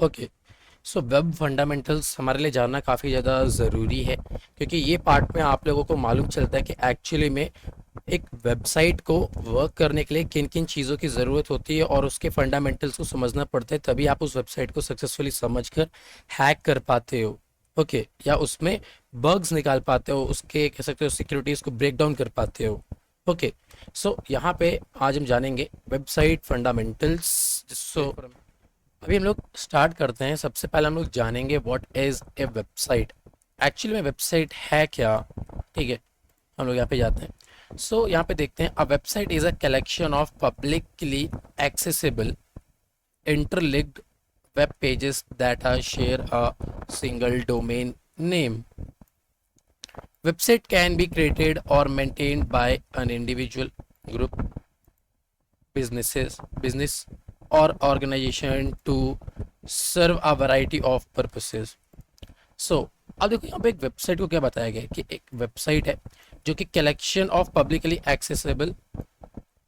Okay. So web fundamentals हमारे लिए जानना काफ़ी ज़्यादा ज़रूरी है, क्योंकि ये पार्ट में आप लोगों को मालूम चलता है कि एक्चुअली में एक वेबसाइट को वर्क करने के लिए किन किन चीज़ों की ज़रूरत होती है और उसके फंडामेंटल्स को समझना पड़ता है, तभी आप उस वेबसाइट को सक्सेसफुली समझकर हैक कर पाते हो। ओके, या उसमें बग्स निकाल पाते हो, उसके कह सकते हो सिक्योरिटीज़ को ब्रेक डाउन कर पाते हो। ओके। सो यहाँ पे आज हम जानेंगे वेबसाइट फंडामेंटल्स। सो अभी हम लोग स्टार्ट करते हैं। सबसे पहले हम लोग जानेंगे what is a website. Actually में वेबसाइट है क्या? ठीक है, हम लोग यहाँ पे जाते हैं। सो यहाँ पे देखते हैं, a website is a collection of publicly accessible interlinked web pages that are share a single domain name. Website can be created or maintained by an individual, group, business or organization to serve a variety of purposes. So अब देखो यहाँ पे एक website को क्या बताया गया है कि एक वेबसाइट है जो कि कलेक्शन ऑफ पब्लिकली एक्सेसिबल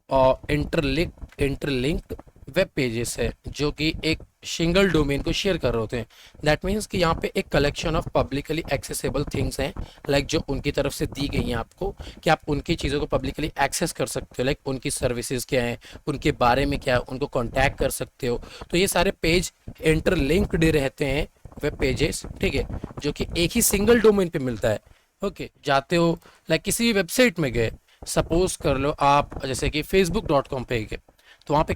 और इंटरलिंक्ड वेब पेजेस है जो कि एक सिंगल डोमेन को शेयर कर रहे होते हैं। दैट मीन्स कि यहाँ पे एक collection of publicly accessible things हैं, लाइक जो उनकी तरफ से दी गई हैं आपको, कि आप उनकी चीज़ों को पब्लिकली एक्सेस कर सकते हो, लाइक उनकी सर्विसेज क्या हैं, उनके बारे में क्या है, उनको कॉन्टैक्ट कर सकते हो। तो ये सारे पेज इंटरलिंक्ड रहते हैं, वेब पेजेस, ठीक है, जो कि एक ही सिंगल डोमेन पे मिलता है। ओके, जाते हो लाइक किसी भी वेबसाइट में गए, सपोज कर लो आप जैसे कि facebook.com पे गए, तो वहाँ पे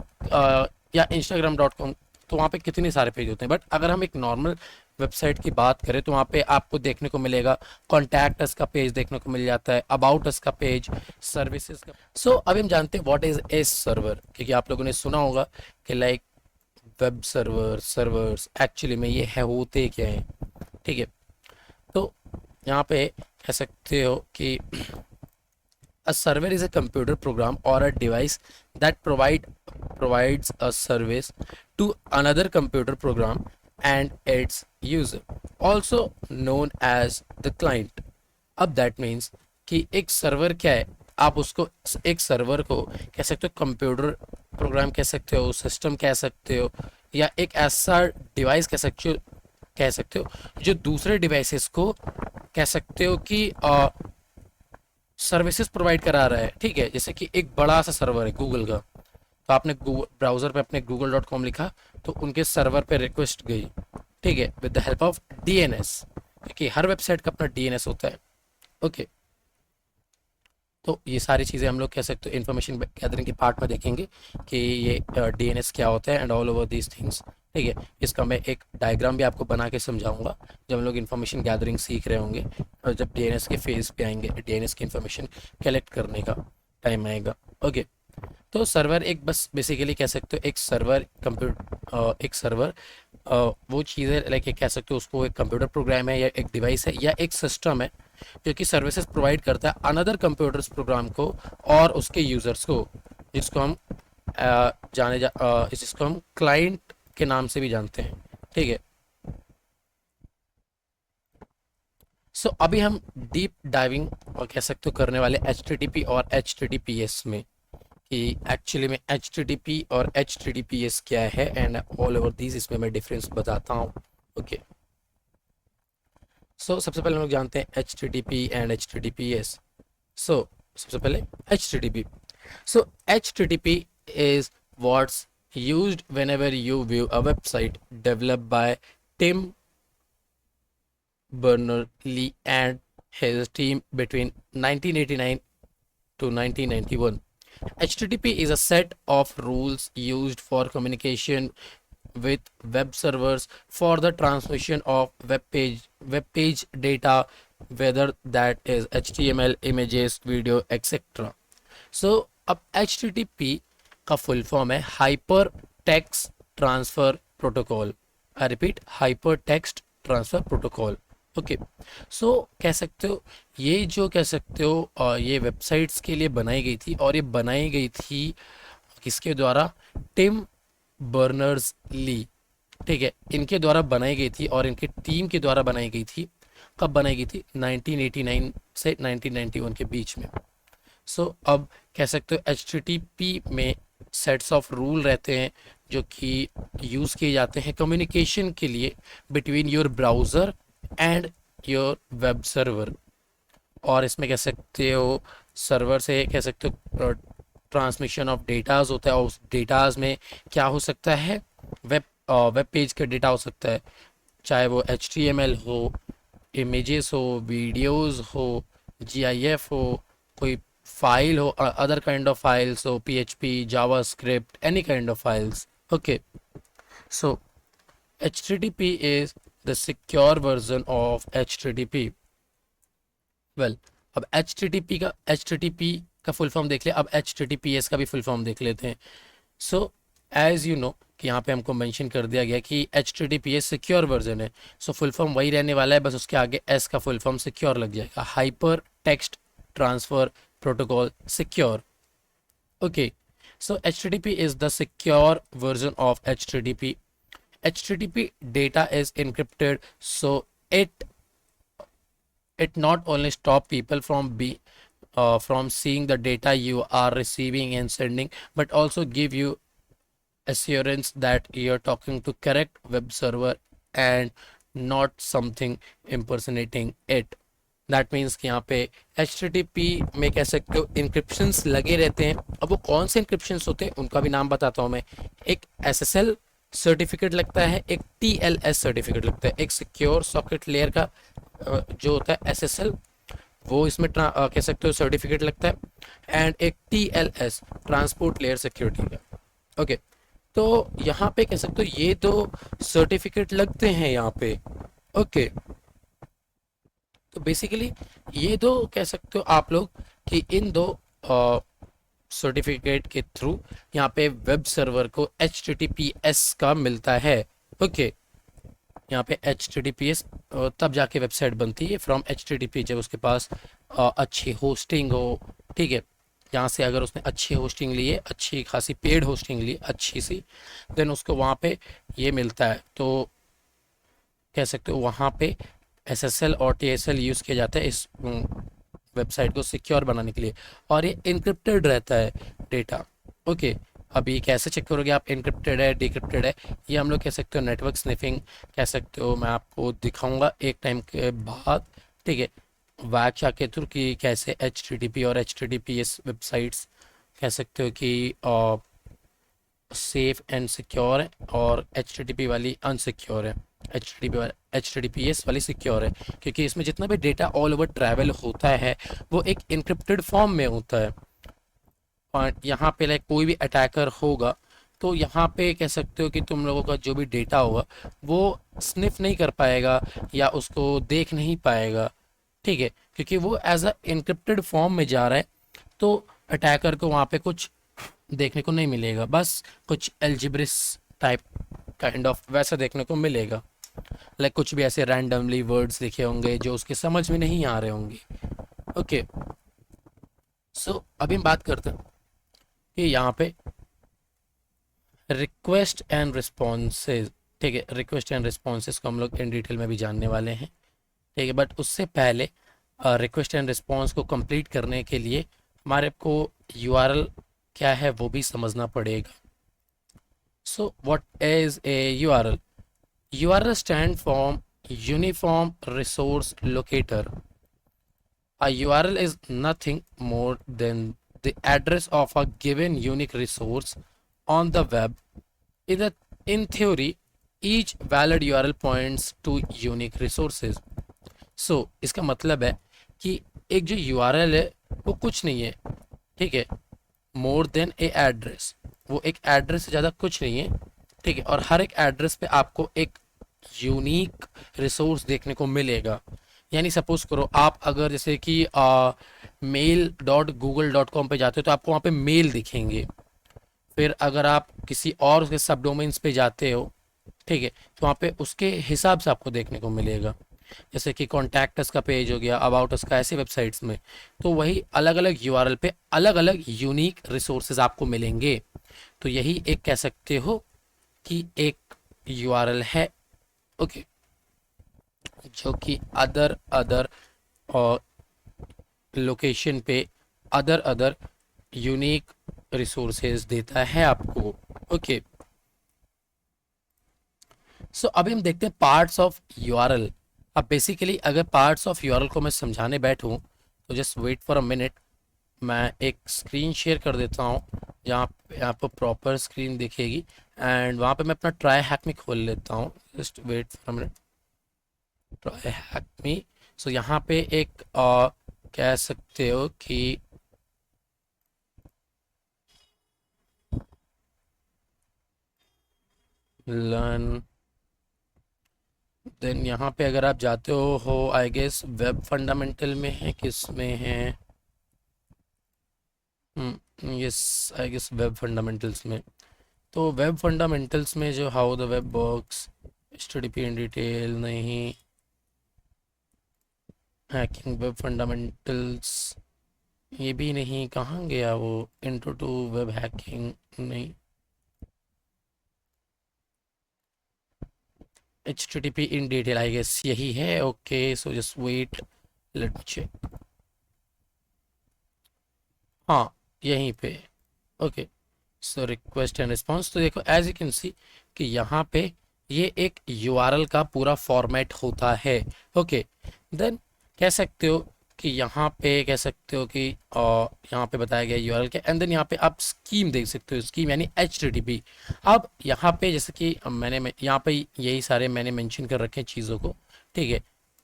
या instagram.com, तो वहाँ पे कितने सारे पेज होते हैं। बट अगर हम एक नॉर्मल वेबसाइट की बात करें तो वहाँ पे आपको देखने को मिलेगा कॉन्टैक्ट अस का पेज देखने को मिल जाता है, अबाउट अस का पेज, सर्विसेज का। सो अभी हम जानते हैं व्हाट इज ए सर्वर, क्योंकि आप लोगों ने सुना होगा कि लाइक वेब सर्वर्स एक्चुअली में ये है होते क्या है। ठीक है, तो यहाँ पे कह सकते हो कि a server is a computer program or a device that provides a service to another computer program and its user, also known as the client. अब that means कि एक सर्वर क्या है, आप उसको एक सर्वर को कह सकते हो, कंप्यूटर प्रोग्राम कह सकते हो, सिस्टम कह सकते हो, या एक ऐसा डिवाइस कह सकते हो जो दूसरे डिवाइसेस को कह सकते हो कि सर्विसेज प्रोवाइड करा रहा है। ठीक है, जैसे कि एक बड़ा सा सर्वर है गूगल का, तो आपने गूगल ब्राउज़र पे अपने google.com लिखा तो उनके सर्वर पे रिक्वेस्ट गई, ठीक है, with the help of DNS, क्योंकि हर वेबसाइट का अपना डीएनएस होता है। ओके, तो ये सारी चीज़ें हम लोग कह सकते हो इन्फॉर्मेशन गैदरिंग के पार्ट में देखेंगे कि ये डीएनएस क्या होता है and all over these things. ठीक है, इसका मैं एक डायग्राम भी आपको बना के समझाऊंगा जब हम लोग इन्फॉर्मेशन गैदरिंग सीख रहे होंगे, और जब डीएनएस के फेज पे आएंगे, डीएनएस की इन्फॉर्मेशन कलेक्ट करने का टाइम आएगा। ओके, तो सर्वर एक बस बेसिकली कह सकते हो एक सर्वर एक सर्वर वो चीज़ है, लाइक कह सकते हो उसको एक कंप्यूटर प्रोग्राम है या एक डिवाइस है या एक सिस्टम है जो कि सर्विसेज प्रोवाइड करता है अनदर कंप्यूटर्स प्रोग्राम को और उसके यूजर्स को, जिसको हम जिसको हम क्लाइंट के नाम से भी जानते हैं। ठीक है, सो अभी हम डीप डाइविंग और कह सकते हो करने वाले HTTP और HTTPS में, कि एक्चुअली में HTTP और HTTPS क्या है एंड ऑल ओवर दीज, इसमें मैं डिफरेंस बताता हूँ। ओके, सो सबसे पहले हम लोग जानते हैं HTTP एंड HTTPS। सो सबसे पहले HTTP। So HTTP is what's used whenever you view a website developed by Tim Berners-Lee and his team between 1989 to 1991. HTTP is a set of rules used for communication with web servers for the transmission of web page data, whether that is HTML, images, video, etc. सो अब HTTP का full form है hypertext transfer protocol. I repeat, hypertext transfer protocol. Okay, so कह सकते हो ये जो कह सकते हो ये वेबसाइट्स के लिए बनाई गई थी, और ये बनाई गई थी किसके द्वारा? Tim Berners Lee. ठीक है, इनके द्वारा बनाई गई थी और इनकी टीम के द्वारा बनाई गई थी। कब बनाई गई थी? 1989 से 1991 के बीच में। सो अब कह सकते हो HTTP में सेट्स ऑफ रूल रहते हैं जो कि यूज़ किए जाते हैं कम्युनिकेशन के लिए between your browser and your web server. और इसमें कह सकते हो सर्वर से कह सकते हो ट्रांसमिशन ऑफ डेटाज होता है, और उस डेटाज में क्या हो सकता है, वेब वेब पेज का डेटा हो सकता है, चाहे वो HTML हो, इमेजेस हो, वीडियोस हो, GIF हो, कोई फाइल हो, अदर काइंड ऑफ फाइल्स हो, PHP, JavaScript, any kind of files. Okay, so HTTP is the secure version of HTTP। Well, अब एच टी टी पी का फुल फॉर्म देख लिया, अब HTTPS का भी फुल फॉर्म देख लेते हैं। सो एज यू नो कि यहाँ पे हमको मेंशन कर दिया गया कि HTTPS सिक्योर वर्जन है, सो फुल फॉर्म वही रहने वाला है, बस उसके आगे S का फुल फॉर्म सिक्योर लग जाएगा, hyper text transfer protocol secure. Okay, so HTTP is the secure version of HTTP। HTTP data is encrypted, so it not only stop people from seeing the data you are receiving and sending, but also give you assurance that you're talking to correct web server and not something impersonating it। That means कि यहाँ पे HTTP में कह सकते हो encryptions लगे रहते हैं। अब वो कौन से इंक्रिप्शंस होते हैं उनका भी नाम बताता हूँ मैं। एक SSL सर्टिफिकेट लगता है, एक TLS सर्टिफिकेट लगता है, एक सिक्योर सॉकेट लेयर का जो होता है SSL, वो इसमें कह सकते हो सर्टिफिकेट लगता है, एंड एक TLS ट्रांसपोर्ट लेयर सिक्योरिटी का। ओके, तो यहाँ पे कह सकते हो ये दो सर्टिफिकेट लगते हैं यहाँ पे। ओके, तो बेसिकली ये दो कह सकते हो आप लोग कि इन दो सर्टिफिकेट के थ्रू यहाँ पे वेब सर्वर को HTTPS का मिलता है। ओके, यहाँ पे HTTPS तब जाके वेबसाइट बनती है फ्रॉम HTTP, जब उसके पास अच्छी होस्टिंग हो। ठीक है, यहाँ से अगर उसने अच्छी होस्टिंग ली है, अच्छी खासी पेड होस्टिंग ली अच्छी सी, देन उसको वहाँ पे ये मिलता है। तो कह सकते हो वहाँ पे SSL और TSL यूज़ किया जाता है इस वेबसाइट को सिक्योर बनाने के लिए, और ये इनक्रिप्टेड रहता है डेटा। ओके, अभी कैसे चेक करोगे आप इनक्रिप्टेड है डिक्रिप्टेड है, ये हम लोग कह सकते हो नेटवर्क स्निफिंग कह सकते हो, मैं आपको दिखाऊंगा एक टाइम के बाद। ठीक है, व्याख्या के थ्रू कि कैसे HTTP और HTTPS वेबसाइट्स कह सकते हो कि सेफ एंड सिक्योर है, और HTTP वाली अनसिक्योर है, HTTPS वाली सिक्योर है, क्योंकि इसमें जितना भी डेटा ऑल ओवर ट्रैवल होता है वो एक इनक्रिप्टेड फॉर्म में होता है। और यहाँ पे लाइक कोई भी अटैकर होगा तो यहाँ पे कह सकते हो कि तुम लोगों का जो भी डेटा होगा वो स्निफ नहीं कर पाएगा या उसको देख नहीं पाएगा। ठीक है, क्योंकि वो एज अ इनक्रिप्टेड फॉर्म में जा रहा है, तो अटैकर को वहाँ पे कुछ देखने को नहीं मिलेगा, बस कुछ एल्जिब्रिस टाइप काइंड ऑफ वैसा देखने को मिलेगा, लाइक कुछ भी ऐसे रैंडमली वर्ड्स लिखे होंगे जो उसके समझ में नहीं आ रहे होंगे। ओके, सो अभी हम बात करते हैं कि यहाँ पे रिक्वेस्ट एंड रिस्पॉन्सेज। ठीक है, रिक्वेस्ट एंड रिस्पॉन्सेज को हम लोग इन डिटेल में भी जानने वाले हैं। ठीक है, बट उससे पहले रिक्वेस्ट एंड रिस्पॉन्स को कंप्लीट करने के लिए हमारे को URL क्या है वो भी समझना पड़ेगा। So what is a URL? URL stand for Uniform Resource Locator. A URL is nothing more than the address of a given unique resource on the web. In theory, each valid URL points to unique resources. So, इसका मतलब है कि एक जो URL है वो कुछ नहीं है। ठीक है, मोर देन ए एड्रेस, वो एक एड्रेस से ज़्यादा कुछ नहीं है। ठीक है, और हर एक एड्रेस पे आपको एक यूनिक रिसोर्स देखने को मिलेगा। यानी सपोज करो आप अगर जैसे कि mail.google.com पे जाते हो तो आपको वहाँ पे मेल दिखेंगे। फिर अगर आप किसी और उसके सब डोमेन्स पे जाते हो, ठीक है, तो वहाँ पे उसके हिसाब से आपको देखने को मिलेगा। जैसे कि कॉन्टैक्ट अस का पेज हो गया, अबाउट अस का, ऐसे वेबसाइट्स में तो वही अलग अलग URL पे अलग अलग यूनिक रिसोर्सेज आपको मिलेंगे। तो यही एक कह सकते हो कि एक URL है। ओके, जो कि अदर और लोकेशन पे अदर यूनिक रिसोर्सेज देता है आपको। ओके, सो अभी हम देखते हैं पार्ट्स ऑफ यूआरएल। अब बेसिकली अगर पार्ट्स ऑफ यूआरएल को मैं समझाने बैठूं तो just wait for a minute. मैं एक स्क्रीन शेयर कर देता हूँ जहाँ पे आपको प्रॉपर स्क्रीन दिखेगी, एंड वहाँ पे मैं अपना ट्राई हैक में खोल लेता हूँ। Just wait for a minute. Try hack में, सो यहाँ पे एक कह सकते हो कि लर्न, देन यहाँ पे अगर आप जाते हो आई गेस वेब फंडामेंटल में है, किस में है, yes I guess web fundamentals में। तो वेब फंडामेंटल्स में जो how the web works, HTTP in detail नहीं, हैकिंग वेब फंडामेंटल्स ये भी नहीं, कहाँ गया वो, इंट्रो टू वेब हैकिंग नहीं, HTTP in detail I guess यही है। Okay so just wait, let me check. हाँ यहीं पे। Okay so request and response, तो देखो एज यू कैन सी कि यहाँ पे ये एक यूआरएल का पूरा फॉर्मेट होता है। ओके देन कह सकते हो कि यहाँ पे कह सकते हो कि यहाँ पे बताया गया यूआरएल के, एंड देन यहाँ पे आप स्कीम देख सकते हो, स्कीम यानी एचटीटीपी। अब यहाँ पे जैसे कि यहाँ पे यही सारे मैंने मेंशन कर रखे हैं चीज़ों को, ठीक है,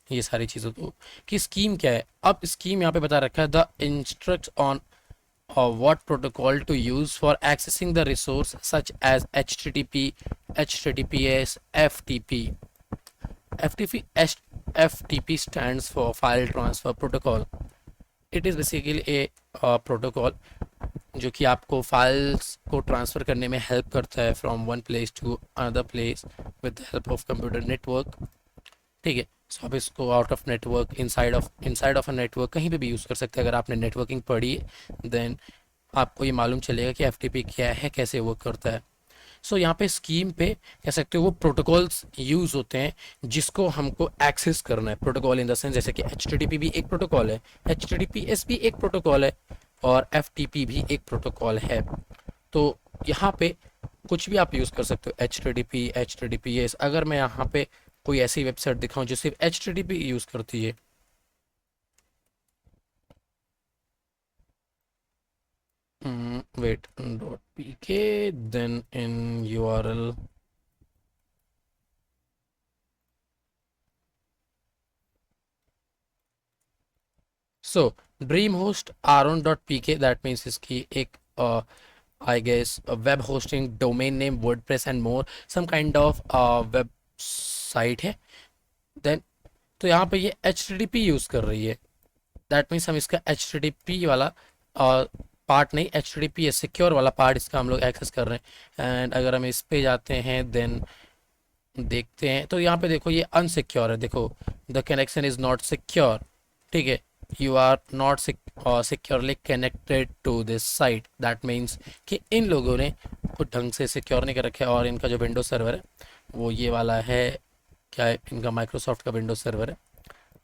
ये सारी चीज़ों को कि स्कीम क्या है। अब स्कीम यहाँ पे बता रखा है the instruct on what protocol to use for accessing the resource such as HTTP, HTTPS, FTP. FTP stands for File Transfer Protocol. It is basically a protocol जो कि आपको फाइल्स को ट्रांसफ़र करने में हेल्प करता है from one place to another place with the help of computer network, ठीक है। सो आप इसको out of network, inside of a network कहीं पे भी यूज़ कर सकते हैं। अगर आपने नेटवर्किंग पढ़ी है देन आपको ये मालूम चलेगा कि एफटीपी क्या है, कैसे वर्क करता है। सो यहाँ पे स्कीम पे कह सकते हो वो प्रोटोकॉल्स यूज़ होते हैं जिसको हमको एक्सेस करना है। प्रोटोकॉल इन द सेंस जैसे कि एचटीटीपी भी एक प्रोटोकॉल है, एचटीटीपीएस भी एक प्रोटोकॉल है, और एफटीपी भी एक प्रोटोकॉल है। तो यहाँ पे कुछ भी आप यूज़ कर सकते हो, एचटीटीपी, एचटीटीपीएस। अगर मैं यहाँ पे कोई ऐसी वेबसाइट दिखाऊं जो सिर्फ एचटीटीपी यूज़ करती है, wait, .pk, then in URL, so dreamhost aron.pk, that means इसकी एक I guess a web hosting domain name, WordPress and more, some kind of website है। then तो यहाँ पे ये HTTP यूज़ कर रही है, दैट मीन्स हम इसका HTTP वाला पार्ट नहीं, HTTP सिक्योर वाला पार्ट इसका हम लोग एक्सेस कर रहे हैं। एंड अगर हम इस पे जाते हैं देन देखते हैं तो यहाँ पे देखो ये अनसिक्योर है, देखो the connection is not secure, ठीक है, you are not securely connected to this site. That means कि इन लोगों ने खुद ढंग से सिक्योर नहीं कर रखा है, और इनका जो विंडोज सर्वर है वो ये वाला है, क्या है, इनका माइक्रोसॉफ्ट का विंडोज सर्वर है।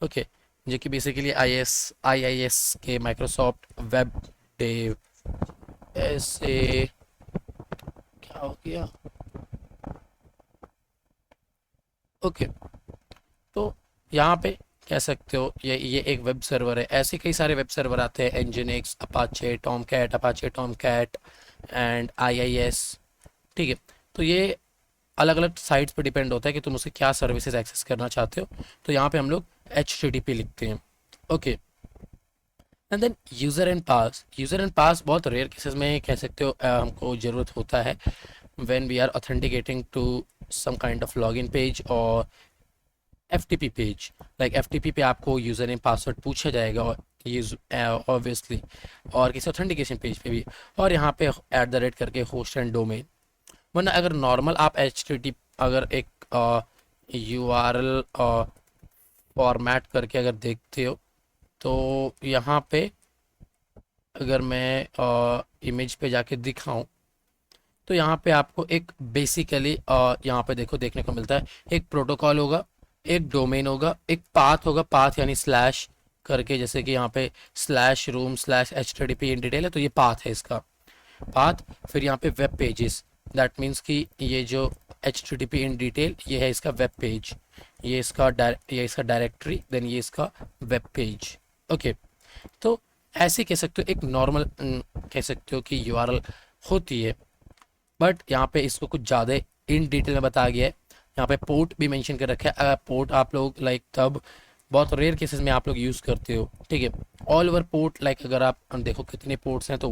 ओके जो कि बेसिकली IIS के माइक्रोसॉफ्ट वेब डेव ऐसे, क्या हो गया, ओके तो यहाँ पे कह सकते हो ये एक वेब सर्वर है। ऐसे कई सारे वेब सर्वर आते हैं, Nginx, Apache Tomcat and IIS, ठीक है। तो ये अलग अलग साइट्स पे डिपेंड होता है कि तुम उसे क्या सर्विसेज एक्सेस करना चाहते हो। तो यहाँ पे हम लोग HTTP लिखते हैं, okay. And then user and pass बहुत रेयर केसेस में कह सकते हो हमको ज़रूरत होता है when we are authenticating to some kind of login page और FTP पेज। लाइक FTP पे आपको यूज़र नेम पासवर्ड पूछा जाएगा ऑब्वियसली, और किसी ऑथेंटिकेशन पेज पे भी, और यहाँ पे @ करके होस्ट एंड डोमेन। वरना अगर नॉर्मल आप HTTP अगर एक URL फॉर्मेट करके अगर देखते हो तो यहाँ पे अगर मैं इमेज पे जाके दिखाऊं तो यहाँ पे आपको एक बेसिकली यहाँ पे देखो देखने को मिलता है, एक प्रोटोकॉल होगा, एक डोमेन होगा, एक पाथ होगा, पाथ यानी स्लैश करके, जैसे कि यहाँ पे /room/http इन डिटेल है, तो ये पाथ है इसका पाथ। फिर यहाँ पे वेब पेजेस, दैट मीन्स कि ये जो HTTP इन डिटेल, ये है इसका वेब पेज, ये इसका डायरेक्टरी, देन ये इसका वेब पेज। ओके, तो ऐसे कह सकते हो एक नॉर्मल कह सकते हो कि URL होती है, बट यहाँ पे इसको कुछ ज़्यादा इन डिटेल में बताया गया है। यहाँ पे पोर्ट भी मेंशन कर रखा है। अगर पोर्ट आप लोग लाइक तब बहुत रेयर केसेस में आप लोग यूज़ करते हो, ठीक है। ऑल ओवर पोर्ट लाइक अगर आप देखो कितने पोर्ट्स हैं तो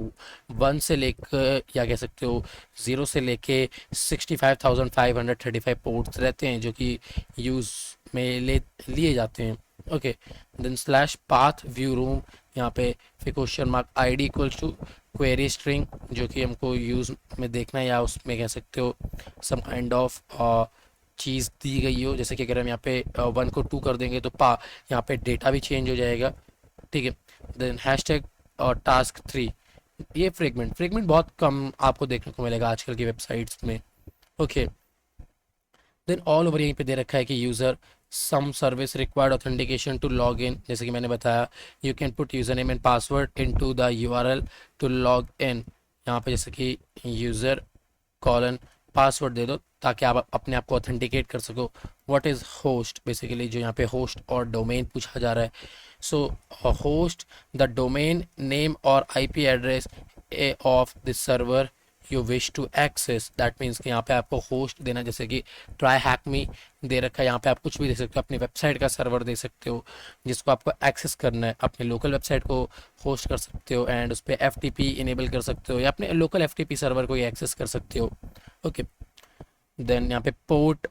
1 से लेकर या कह सकते हो 0 से लेके 65,535 पोर्ट्स रहते हैं जो कि यूज़ में लिए जाते हैं। Okay, then slash path view room, यहाँ पे फिर question mark ID equals to query string जो कि हमको यूज़ में देखना है, या उसमें कह सकते हो सम काइंड ऑफ चीज़ दी गई हो, जैसे कि अगर हम यहाँ पे 1 को 2 कर देंगे तो यहाँ पे डेटा भी चेंज हो जाएगा, ठीक है। देन हैशटैग और टास्क 3, ये फ्रेगमेंट बहुत कम आपको देखने को मिलेगा आजकल की वेबसाइट्स में। ओके, देन ऑल ओवर यहीं पे दे रखा है कि user some service required authentication to log in, जैसे कि मैंने बताया you can put user name and password into the URL to log in. यहाँ पे जैसे कि यूज़र कॉलन पासवर्ड दे दो ताकि आप अपने आप को ऑथेंटिकेट कर सको। व्हाट इज़ होस्ट, बेसिकली जो यहाँ पे होस्ट और डोमेन पूछा जा रहा है। So host the domain name और IP address of the server you wish to access, that means कि यहाँ पे आपको होस्ट देना, जैसे कि ट्राई हैक मी दे रखा है, यहाँ पे आप कुछ भी दे सकते हो, अपनी वेबसाइट का सर्वर दे सकते हो जिसको आपको एक्सेस करना है, अपने लोकल वेबसाइट को होस्ट कर सकते हो एंड उस पर FTP इनेबल कर सकते हो या अपने लोकल FTP सर्वर को ही एक्सेस कर सकते हो। ओके, देन यहाँ पे port,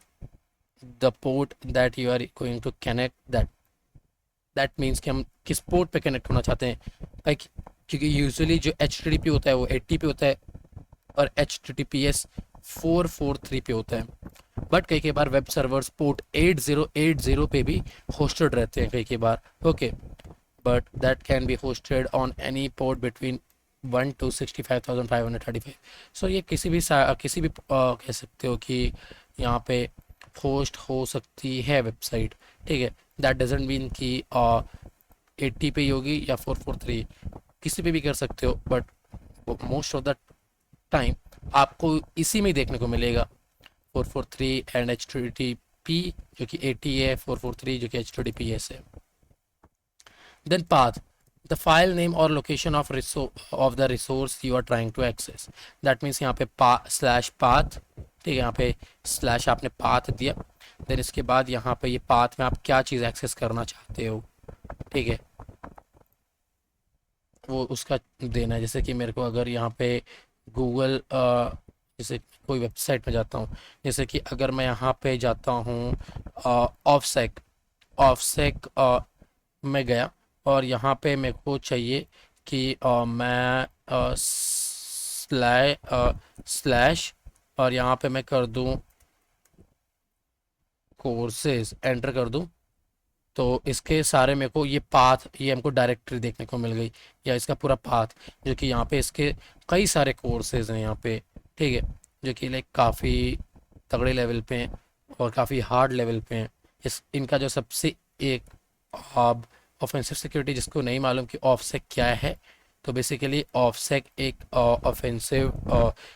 the port that you are going to connect, that means कि हम किस पोर्ट पे कनेक्ट होना चाहते हैं, लाइक क्योंकि यूजुअली जो HTTP होता है वो 80 पे होता है और HTTPS 443 पे होता है, बट कई बार वेब सर्वर्स पोर्ट 8080 पे भी होस्टेड रहते हैं कई बार। Okay, but that can be hosted on any port between 1 to 65,535। So ये किसी भी कह सकते हो कि यहाँ पे होस्ट हो सकती है वेबसाइट, ठीक है। दैट डजेंट मीन कि 80 पे ही होगी या 443, किसी पे भी कर सकते हो, but most of the time आपको इसी में ही देखने को मिलेगा 443 एंड HTTP जो कि 80 है, 443 जो कि HTTPS है। Then path, the file name और location of the resource you are trying to access, that means यहाँ पे स्लैश पाथ, ठीक है, यहाँ पे स्लैश आपने पाथ दिया, देन इसके बाद यहाँ पे ये पाथ में आप क्या चीज़ एक्सेस करना चाहते हो, ठीक है, वो उसका देना है। जैसे कि मेरे को अगर यहाँ पे गूगल जैसे कोई वेबसाइट में जाता हूँ, जैसे कि अगर मैं यहाँ पे जाता हूँ ऑफसेक ऑफसेक में गया और यहाँ पे मेरे को चाहिए कि मैं स्लैश और यहाँ पे मैं कर दूँ कोर्सेज, एंटर कर दूँ, तो इसके सारे मेरे को ये पाथ, ये हमको डायरेक्टरी देखने को मिल गई, या इसका पूरा पाथ जो कि यहाँ पे इसके कई सारे कोर्सेज हैं यहाँ पे, ठीक है, जो कि लाइक काफ़ी तगड़े लेवल पे हैं और काफ़ी हार्ड लेवल पे हैं। इनका जो सबसे एक ऑफेंसिव सिक्योरिटी, जिसको नहीं मालूम कि ऑफसेक क्या है, तो बेसिकली ऑफसेक एक ऑफेंसिव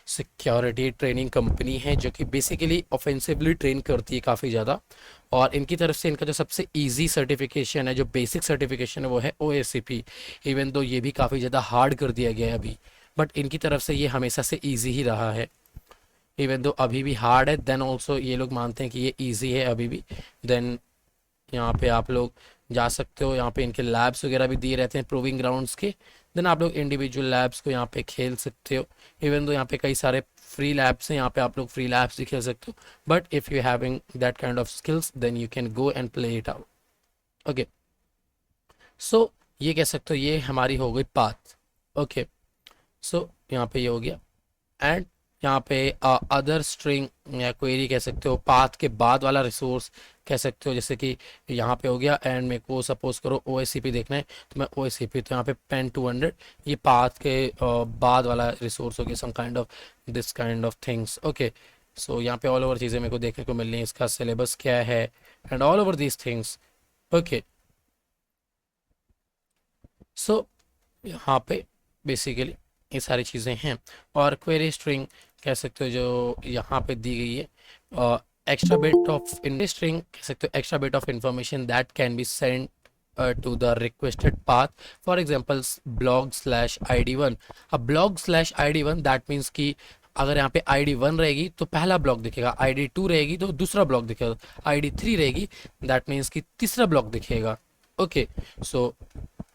सिक्योरिटी ट्रेनिंग कंपनी है जो कि बेसिकली ऑफेंसिवली ट्रेन करती है काफ़ी ज़्यादा, और इनकी तरफ से इनका जो सबसे इजी सर्टिफिकेशन है, जो बेसिक सर्टिफिकेशन है, वो है OSCP। इवन दो ये भी काफ़ी ज़्यादा हार्ड कर दिया गया है अभी, बट इनकी तरफ से ये हमेशा से इजी ही रहा है। इवन दो अभी भी हार्ड है, देन ऑल्सो ये लोग मानते हैं कि ये इजी है अभी भी। देन यहाँ पे आप लोग जा सकते हो, यहाँ पे इनके लैब्स वगैरह भी दिए रहते हैं प्रूविंग ग्राउंड्स के, देन आप लोग इंडिविजुअल लैब्स को यहाँ पे खेल सकते हो। इवन दो यहाँ पे कई सारे फ्री लैब्स हैं, यहाँ पे आप लोग फ्री लैब्स भी खेल सकते हो, but if you having that kind of skills then you can go and play it out. Okay, so ये कह सकते हो ये हमारी हो गई पाथ। ओके, सो यहाँ पे ये हो गया, एंड यहाँ पे अदर स्ट्रिंग या क्वेरी कह सकते हो, पाथ के बाद वाला रिसोर्स कह सकते हो, जैसे कि यहाँ पे हो गया एंड मेरे को सपोज करो OSCP देखना है, तो मैं OSCP, तो यहाँ पे पेन 200, ये पाथ के बाद वाला रिसोर्स हो गया, some kind of this kind of things. Okay, so यहाँ पे ऑल ओवर चीज़ें मेरे को देखने को मिल रही हैं, इसका सिलेबस क्या है and all over these things. Okay, so यहाँ पे बेसिकली ये सारी चीज़ें हैं, और क्वेरी स्ट्रिंग कह सकते हो जो यहाँ पे दी गई है, extra bit of in string कह सकते हो extra bit of information that can be sent to the requested path. For example, blog slash id1. अब blog slash id1 that means कि अगर यहाँ पे id1 रहेगी तो पहला ब्लॉक दिखेगा, id2 रहेगी तो दूसरा ब्लॉक दिखेगा, id3 रहेगी that means कि तीसरा ब्लॉक दिखेगा. Okay, so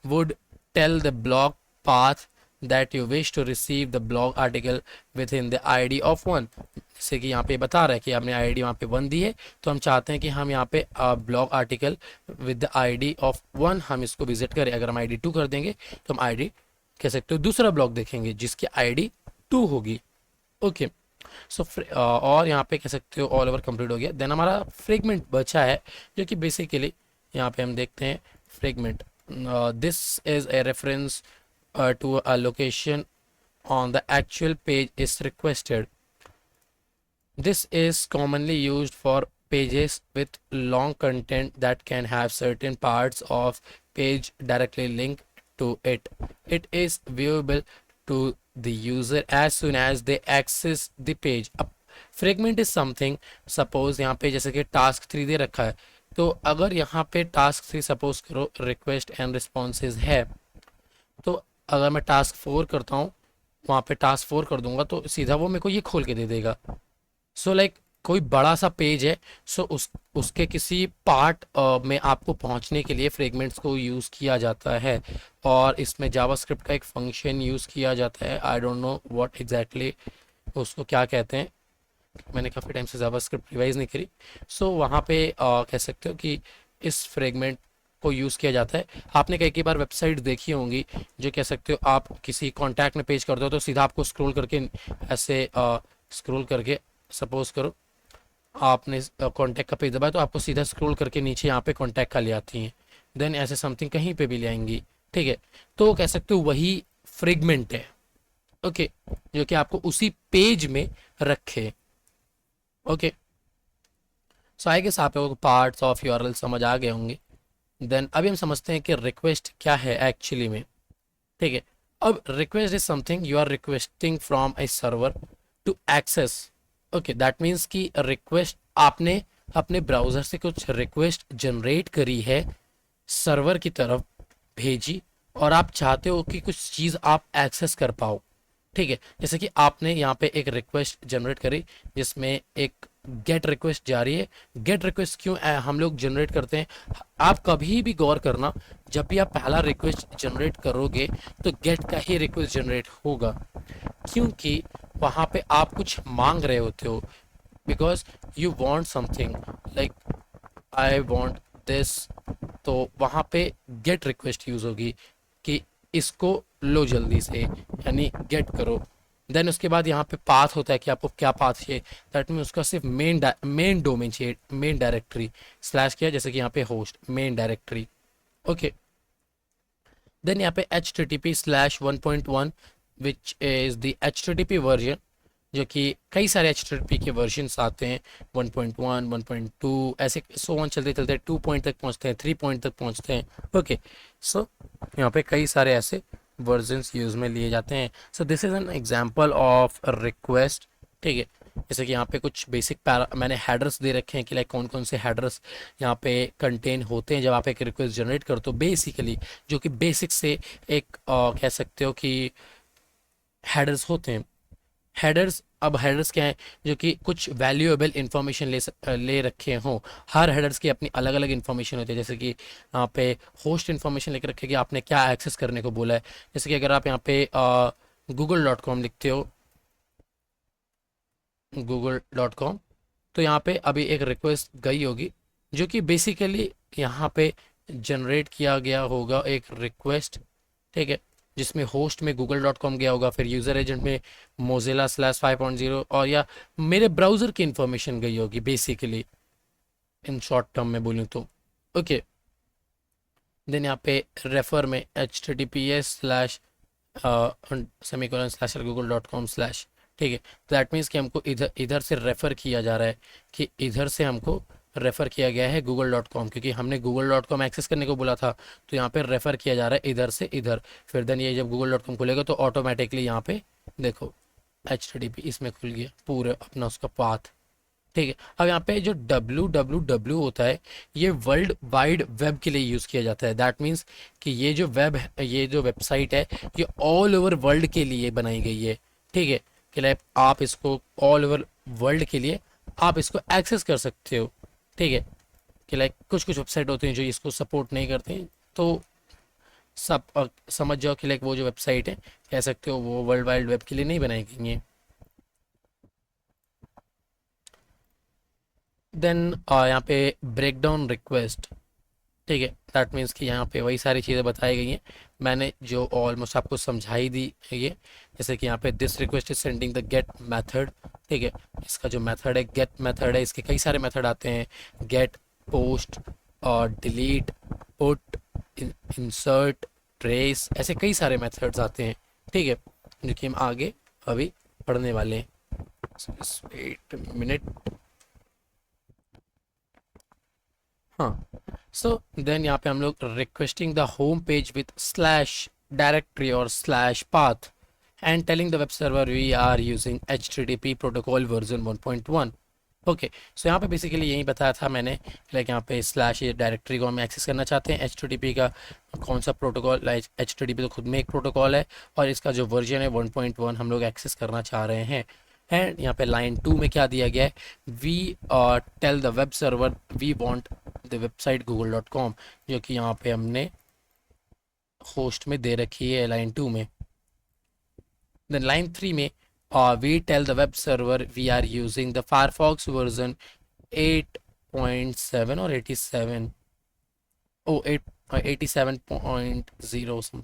would tell the blog path that you wish to receive the blog article within the id of 1. जैसे कि यहाँ पे बता रहा है कि आपने आईडी वहाँ पे 1 दी है, तो हम चाहते हैं कि हम यहाँ पे blog article with the ID of 1 हम इसको विजिट करें. अगर हम आईडी 2 कर देंगे तो हम आईडी कह सकते हो दूसरा ब्लॉग देखेंगे जिसकी आईडी 2 होगी. ओके, सो और यहाँ पे कह सकते हो ऑल ओवर कंप्लीट हो गया. देन हमारा फ्रेगमेंट बचा है जो कि बेसिकली यहाँ पे हम देखते हैं fragment. This is a reference to a location on the actual page is requested. This is commonly used for pages with long content that can have certain parts of page directly linked to it. It is viewable to the user as soon as they access the page. अब fragment is something, suppose यहाँ पे जैसे कि task 3 दे रखा है, तो अगर यहाँ पे task 3 suppose करो request and responses है, तो अगर मैं टास्क 4 करता हूँ वहाँ पे टास्क 4 कर दूंगा तो सीधा वो मेरे को ये खोल के दे देगा. सो लाइक कोई बड़ा सा पेज है, सो उसके किसी पार्ट में आपको पहुँचने के लिए फ्रेगमेंट्स को यूज़ किया जाता है. और इसमें जावास्क्रिप्ट का एक फंक्शन यूज़ किया जाता है. I don't know what exactly उसको क्या कहते हैं, मैंने काफ़ी टाइम से जावास्क्रिप्ट रिवाइज नहीं करी. सो वहाँ पे कह सकते हो कि इस फ्रेगमेंट को यूज़ किया जाता है. आपने कई बार वेबसाइट देखी होंगी जो कह सकते हो आप किसी कॉन्टैक्ट में पेज कर दो तो सीधा आपको स्क्रॉल करके ऐसे स्क्रॉल करके सपोज करो आपने कॉन्टैक्ट का पेज दबाया तो आपको सीधा स्क्रॉल करके नीचे यहाँ पे कॉन्टैक्ट का ले आती हैं. देन ऐसे समथिंग कहीं पे भी ले आएंगी. ठीक है, तो कह सकते हो वही फ्रेगमेंट है. ओके, जो कि आपको उसी पेज में रखे. ओके, सो आई गेस आप लोगों को पार्ट्स ऑफ यूआरएल समझ आ गए होंगे. देन अभी हम समझते हैं कि रिक्वेस्ट क्या है एक्चुअली में. ठीक है, अब request is something you are requesting from a server to access. Okay, that means कि रिक्वेस्ट आपने अपने ब्राउज़र से कुछ रिक्वेस्ट जनरेट करी है, सर्वर की तरफ भेजी और आप चाहते हो कि कुछ चीज़ आप एक्सेस कर पाओ. ठीक है, जैसे कि आपने यहाँ पे एक रिक्वेस्ट जनरेट करी जिसमें एक गेट रिक्वेस्ट जा रही है. गेट रिक्वेस्ट क्यों हम लोग जनरेट करते हैं, आप कभी भी गौर करना, जब भी आप पहला रिक्वेस्ट जनरेट करोगे तो गेट का ही रिक्वेस्ट जनरेट होगा, क्योंकि वहाँ पे आप कुछ मांग रहे होते हो. Because you want something like I want this, तो वहाँ पे गेट रिक्वेस्ट यूज होगी कि इसको लो जल्दी से, यानी गेट करो. देन उसके बाद यहाँ पे पाथ होता है कि आपको क्या पाथ चाहिए. दैट मीन उसका सिर्फ मेन डोमेन चाहिए, मेन डायरेक्टरी स्लैश किया, जैसे कि यहाँ पे host main directory. Okay, then यहाँ पे http/1.1 which is the http version, जो कि कई सारे http के वर्जन्स आते हैं. 1.1 1.2 ऐसे सो ऑन चलते चलते 2 पॉइंट तक पहुँचते हैं, 3 पॉइंट तक पहुँचते हैं. ओके, सो यहाँ पे कई सारे ऐसे वर्जन्स यूज़ में लिए जाते हैं. So this is an example of request. ठीक है, जैसे कि यहाँ पे कुछ बेसिक मैंने हेडर्स दे रखे हैं कि लाइक कौन कौन से हेडर्स यहाँ पे कंटेन होते हैं जब आप एक रिक्वेस्ट जनरेट करते हो. बेसिकली जो कि बेसिक से एक कह सकते हो कि हेडर्स होते हैं. हेडर्स, अब हेडर्स क्या है, जो कि कुछ वैल्यूएबल इंफॉर्मेशन ले रखे हों. हर हेडर्स की अपनी अलग अलग इंफॉर्मेशन होती है. जैसे कि यहाँ पे होस्ट इंफॉर्मेशन लेकर रखे कि आपने क्या एक्सेस करने को बोला है. जैसे कि अगर आप यहाँ पे google.com लिखते हो, google.com, तो यहाँ पे अभी एक रिक्वेस्ट गई होगी जो कि बेसिकली यहाँ पे जनरेट किया गया होगा एक रिक्वेस्ट. ठीक है, जिसमें होस्ट में google.com गया होगा, फिर यूज़र एजेंट में mozilla/5.0 और या मेरे ब्राउज़र की इंफॉर्मेशन गई होगी बेसिकली, इन शॉर्ट टर्म में बोलूँ तो. ओके, देन यहाँ पे रेफर में https://google.com/. ठीक है, तो दैट मीन्स कि हमको इधर से रेफ़र किया जा रहा है, कि इधर से हमको रेफ़र किया गया है google.com, क्योंकि हमने google.com एक्सेस करने को बोला था, तो यहाँ पे रेफ़र किया जा रहा है इधर से इधर. फिर देन ये जब google.com खुलेगा तो ऑटोमेटिकली यहाँ पे देखो http इसमें खुल गया पूरा अपना उसका पाथ. ठीक है। अब यहाँ पे जो www होता है ये वर्ल्ड वाइड वेब के लिए यूज़ किया जाता है। दैट मीन्स कि ये जो वेब है, ये जो वेबसाइट है, ये ऑल ओवर वर्ल्ड के लिए बनाई गई है। ठीक है, कि लाइक आप इसको ऑल ओवर वर्ल्ड के लिए आप इसको एक्सेस कर सकते हो। ठीक है, कि लाइक कुछ कुछ वेबसाइट होते हैं जो इसको सपोर्ट नहीं करते हैं, तो सब समझ जाओ कि लाइक वो जो वेबसाइट है, कह सकते हो वो वर्ल्ड वाइड वेब के लिए नहीं बनाई गई है। देन यहाँ पे ब्रेक डाउन रिक्वेस्ट। ठीक है, दैट मीन्स कि यहाँ पे वही सारी चीज़ें बताई गई हैं, मैंने जो ऑलमोस्ट आपको समझाई दी है ये। जैसे कि यहाँ पे this request is sending the get method. ठीक है, इसका जो मेथड है गेट मेथड है, इसके कई सारे मेथड आते हैं, गेट, पोस्ट और डिलीट, पुट, इंसर्ट, ट्रेस, ऐसे कई सारे मेथड्स आते हैं। ठीक है, जो कि हम आगे अभी पढ़ने वाले हैं। Wait minute. हाँ, सो देन यहाँ पे हम लोग requesting the home page with slash directory और slash path and telling the web server we are using HTTP protocol version 1.1। Okay, so यहाँ पे बेसिकली यही बताया था मैंने, लाइक यहाँ पे स्लैश ये डायरेक्टरी को हम एक्सेस करना चाहते हैं, HTTP का कौन सा प्रोटोकॉल, लाइक HTTP तो खुद में एक प्रोटोकॉल है और इसका जो वर्जन है 1.1 हम लोग एक्सेस करना चाह रहे हैं। एंड यहाँ पे लाइन 2 में क्या दिया गया है, we tell the web server we want the website google.com, जो कि यहाँ पे हमने होस्ट में दे रखी है लाइन 2 में। देन लाइन 3 में we tell the web server we are using the Firefox version 8.7 और 87, oh 87.0 something.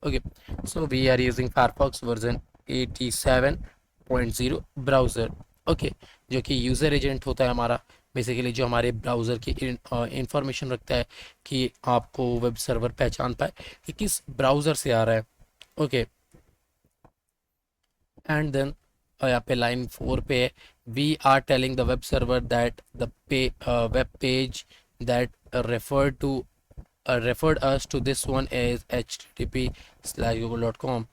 Okay, so we are using Firefox version 87.0 browser. Okay, जो कि यूज़र एजेंट होता है हमारा, बेसिकली जो हमारे ब्राउज़र की इंफॉर्मेशन रखता है कि आपको वेब सर्वर पहचान पाए कि किस ब्राउज़र से आ रहा है। ओके, एंड देन यहाँ पे लाइन 4 पे है, we are telling the web server that the web page that referred us to this one is http/google.com।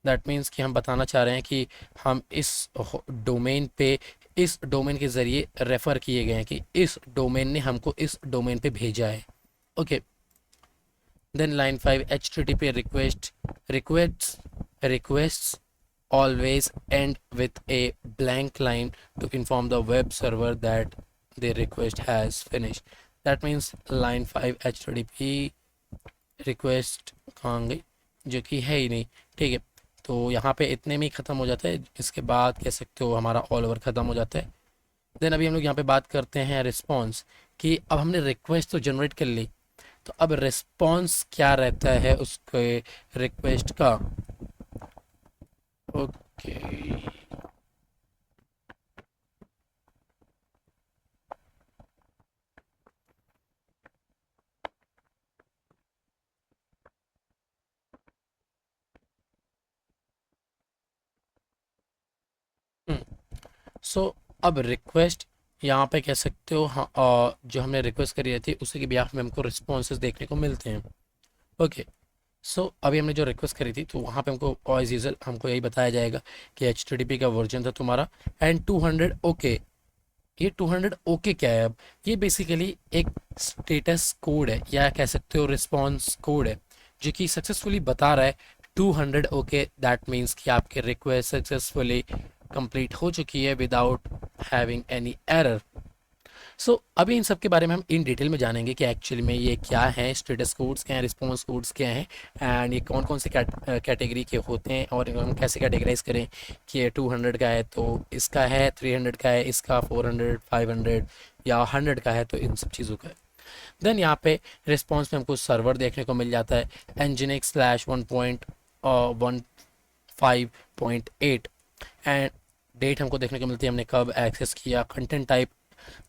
That means कि हम बताना चाह रहे हैं कि हम इस डोमेन पे, इस डोमेन के ज़रिए रेफ़र किए गए हैं, कि इस डोमेन ने हमको इस डोमेन पे भेजा है। Okay, then line 5 HTTP requests always end with a blank line to inform the web server that the request has finished। that means line 5 HTTP request कहाँ गई, जो कि है ही नहीं। ठीक है, तो यहाँ पे इतने में ही ख़त्म हो जाता है, इसके बाद कह सकते हो हमारा ऑल ओवर ख़त्म हो जाता है। देन अभी हम लोग यहाँ पे बात करते हैं रिस्पॉन्स, कि अब हमने रिक्वेस्ट तो जनरेट कर ली, तो अब रिस्पॉन्स क्या रहता है उसके रिक्वेस्ट का। ओके, सो अब रिक्वेस्ट यहाँ पे कह सकते हो, हाँ, जो हमने रिक्वेस्ट करी थी उसी के बिहाफ में हमको रिस्पॉन्सेज देखने को मिलते हैं। ओके, सो अभी हमने जो रिक्वेस्ट करी थी तो वहाँ पे हमको एज यूजल हमको यही बताया जाएगा कि HTTP का वर्जन था तुम्हारा एंड 200 ओके। ये 200 ओके क्या है, अब ये बेसिकली एक स्टेटस कोड है, या कह सकते हो रिस्पॉन्स कोड है, जो कि सक्सेसफुली बता रहा है 200 ओके। दैट मीन्स कि आपके रिक्वेस्ट सक्सेसफुली कंप्लीट हो चुकी है विदाउट हैविंग एनी एरर। सो अभी इन सब के बारे में हम इन डिटेल में जानेंगे कि एक्चुअली में ये क्या है, स्टेटस कोड्स क्या हैं, रिस्पॉन्स कोड्स क्या हैं, एंड ये कौन कौन से कैटेगरी के होते हैं, और हम कैसे कैटेगराइज करें कि ये 200 का है तो इसका है, 300 का है इसका, 400, 500 या 100 का है तो इन सब चीज़ों का है। देन यहाँ पे रिस्पॉन्स में हमको सर्वर देखने को मिल जाता है nginx/1.15.8 एंड डेट हमको देखने को मिलती है हमने कब एक्सेस किया। कंटेंट टाइप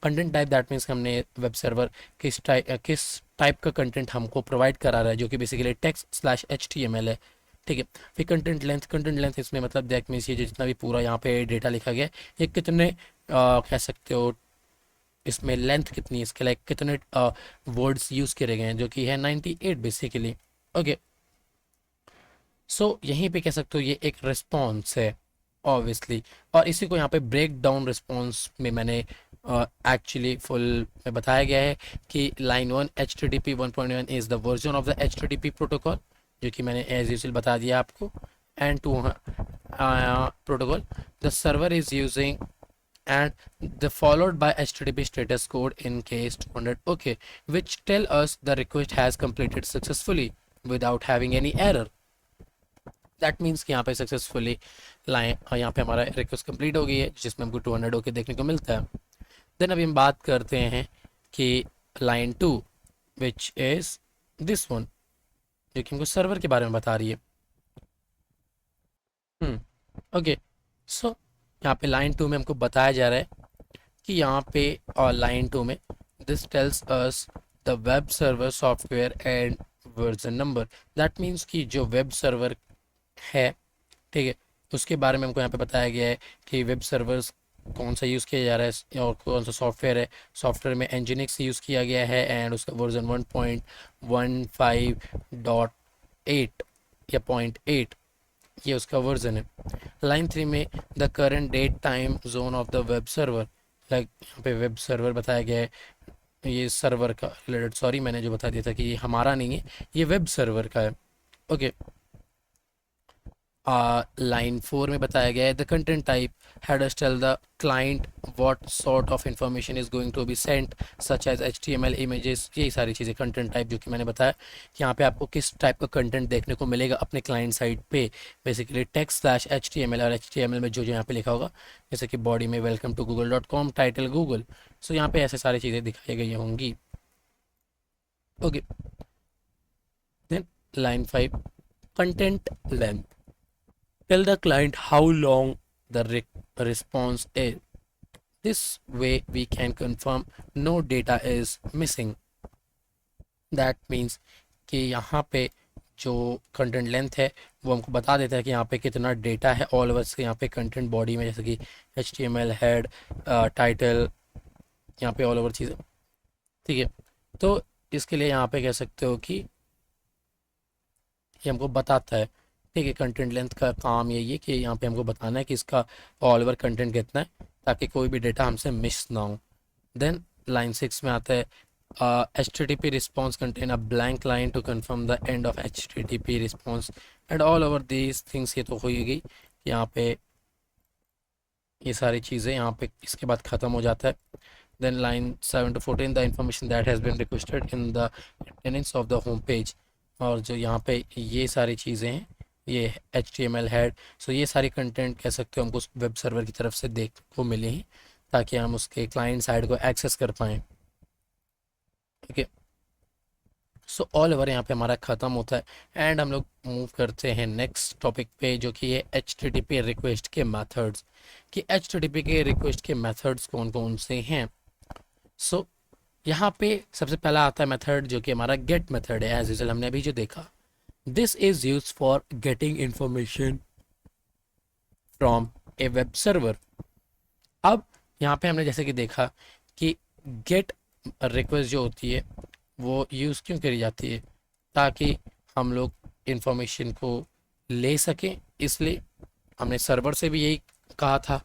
दैट मीन्स हमने वेब सर्वर किस टाइप का कंटेंट हमको प्रोवाइड करा रहा है, जो कि बेसिकली text/html है। ठीक है, फिर कंटेंट लेंथ इसमें मतलब दैट मीन्स ये जितना भी पूरा यहाँ पे डेटा लिखा गया है ये कितने कह सकते हो इसमें लेंथ कितनी है, इसके लाइक कितने वर्ड्स यूज़ करे गए हैं, जो कि है 98 बेसिकली। ओके, सो यहीं पे कह सकते हो ये एक रिस्पॉन्स है ऑब्वियसली, और इसी को यहाँ पे ब्रेक डाउन रिस्पॉन्स में मैंने एक्चुअली फुल में बताया गया है कि line 1 HTTP 1.1 is the version of the HTTP protocol, जो कि मैंने एज यूजुअल बता दिया आपको. And 2 protocol the server is using, and the followed by HTTP status code in case 200, okay, which tell us the request has completed successfully without having any error. That means कि यहाँ पे successfully line, यहाँ पे हमारा request complete हो गई है जिसमें हमको 200 ओके देखने को मिलता है. देन अभी हम बात करते हैं कि line 2 which is this one, जो कि हमको सर्वर के बारे में बता रही है. ओके, सो यहाँ पे लाइन 2 में हमको बताया जा रहा है कि यहाँ पे और लाइन 2 में this tells us the web server software and version number. That means कि जो वेब सर्वर है, ठीक है, उसके बारे में हमको यहाँ पे बताया गया है कि वेब सर्वर्स कौन सा यूज़ किया जा रहा है और कौन सा सॉफ्टवेयर है. सॉफ्टवेयर में एनजिनिक्स यूज़ किया गया है एंड उसका वर्जन 1.15.8 या 0.8, ये उसका वर्जन है. लाइन 3 में the current date time zone of the web server, like यहाँ पे वेब सर्वर बताया गया है, ये सर्वर का रिलेटेड, सॉरी मैंने जो बता दिया था कि ये हमारा नहीं है, ये वेब सर्वर का है. ओके, लाइन 4 में बताया गया है the content type headers tell the client what sort of information is going to be sent such as HTML images. यही सारी चीज़ें कंटेंट टाइप जो कि मैंने बताया कि यहाँ पे आपको किस टाइप का कंटेंट देखने को मिलेगा अपने क्लाइंट साइड पे. बेसिकली टेक्स्ट स्लैश HTML, और HTML में जो जो यहाँ पे लिखा होगा, जैसे कि बॉडी में welcome to google.com, title Google, so यहाँ पे ऐसे सारी चीज़ें दिखाई गई होंगी. Okay, then line 5 content length tell the client how long the response is. This way we can confirm no data is missing. That means कि यहाँ पे जो कंटेंट लेंथ है वो हमको बता देता है कि यहाँ पे कितना डेटा है ऑल ओवर से यहाँ पे कंटेंट बॉडी में, जैसे कि HTML हेड, टाइटल, यहाँ पे ऑल ओवर चीज़ें, ठीक है. तो इसके लिए यहाँ पे कह सकते हो कि ये हमको बताता है, ठीक है. कंटेंट लेंथ का काम यही है कि यहाँ पे हमको बताना है कि इसका ऑल ओवर कंटेंट कितना है, ताकि कोई भी डेटा हमसे मिस ना हो. देन लाइन 6 में आता है HTTP response contain a blank line to confirm the end of HTTP response and all over these things. ये तो हो ही गई यहाँ पे, ये सारी चीज़ें यहाँ पे इसके बाद ख़त्म हो जाता है. Then line 7 to 14 the information that has been requested in the maintenance of the home page. और जो यहाँ पे ये सारी चीज़ें हैं, ये HTML हेड, सो ये सारी कंटेंट कह सकते हो हमको उस वेब सर्वर की तरफ से देख को मिले हैं, ताकि हम उसके क्लाइंट साइड को एक्सेस कर पाएँ. ठीक है, सो ऑल ओवर यहाँ पे हमारा ख़त्म होता है एंड हम लोग मूव करते हैं नेक्स्ट टॉपिक पे, जो कि है HTTP रिक्वेस्ट के मेथड्स. कि HTTP के रिक्वेस्ट के मेथड्स कौन कौन से हैं. सो यहाँ पे सबसे पहला आता है मेथड जो कि हमारा गेट मेथड है. एज यूजुअल हमने अभी जो देखा, this is use for getting information from A web server. अब यहाँ पे हमने जैसे कि देखा कि गेट रिक्वेस्ट जो होती है वो यूज़ क्यों करी जाती है, ताकि हम लोग इंफॉर्मेशन को ले सकें. इसलिए हमने सर्वर से भी यही कहा था,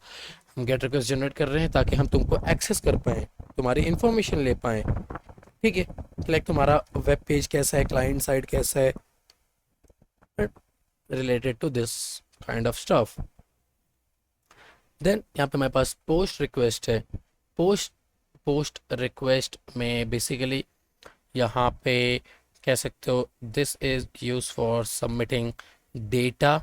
हम गेट रिक्वेस्ट जनरेट कर रहे हैं ताकि हम तुमको एक्सेस कर पाएँ, तुम्हारी इंफॉर्मेशन ले पाएँ. ठीक है, लाइक तुम्हारा वेब पेज कैसा है, क्लाइंट साइड कैसा है, related to this kind of stuff. Then यहाँ पे हमारे पास पोस्ट रिक्वेस्ट है. पोस्ट रिक्वेस्ट में बेसिकली यहाँ पे कह सकते हो this is use for submitting data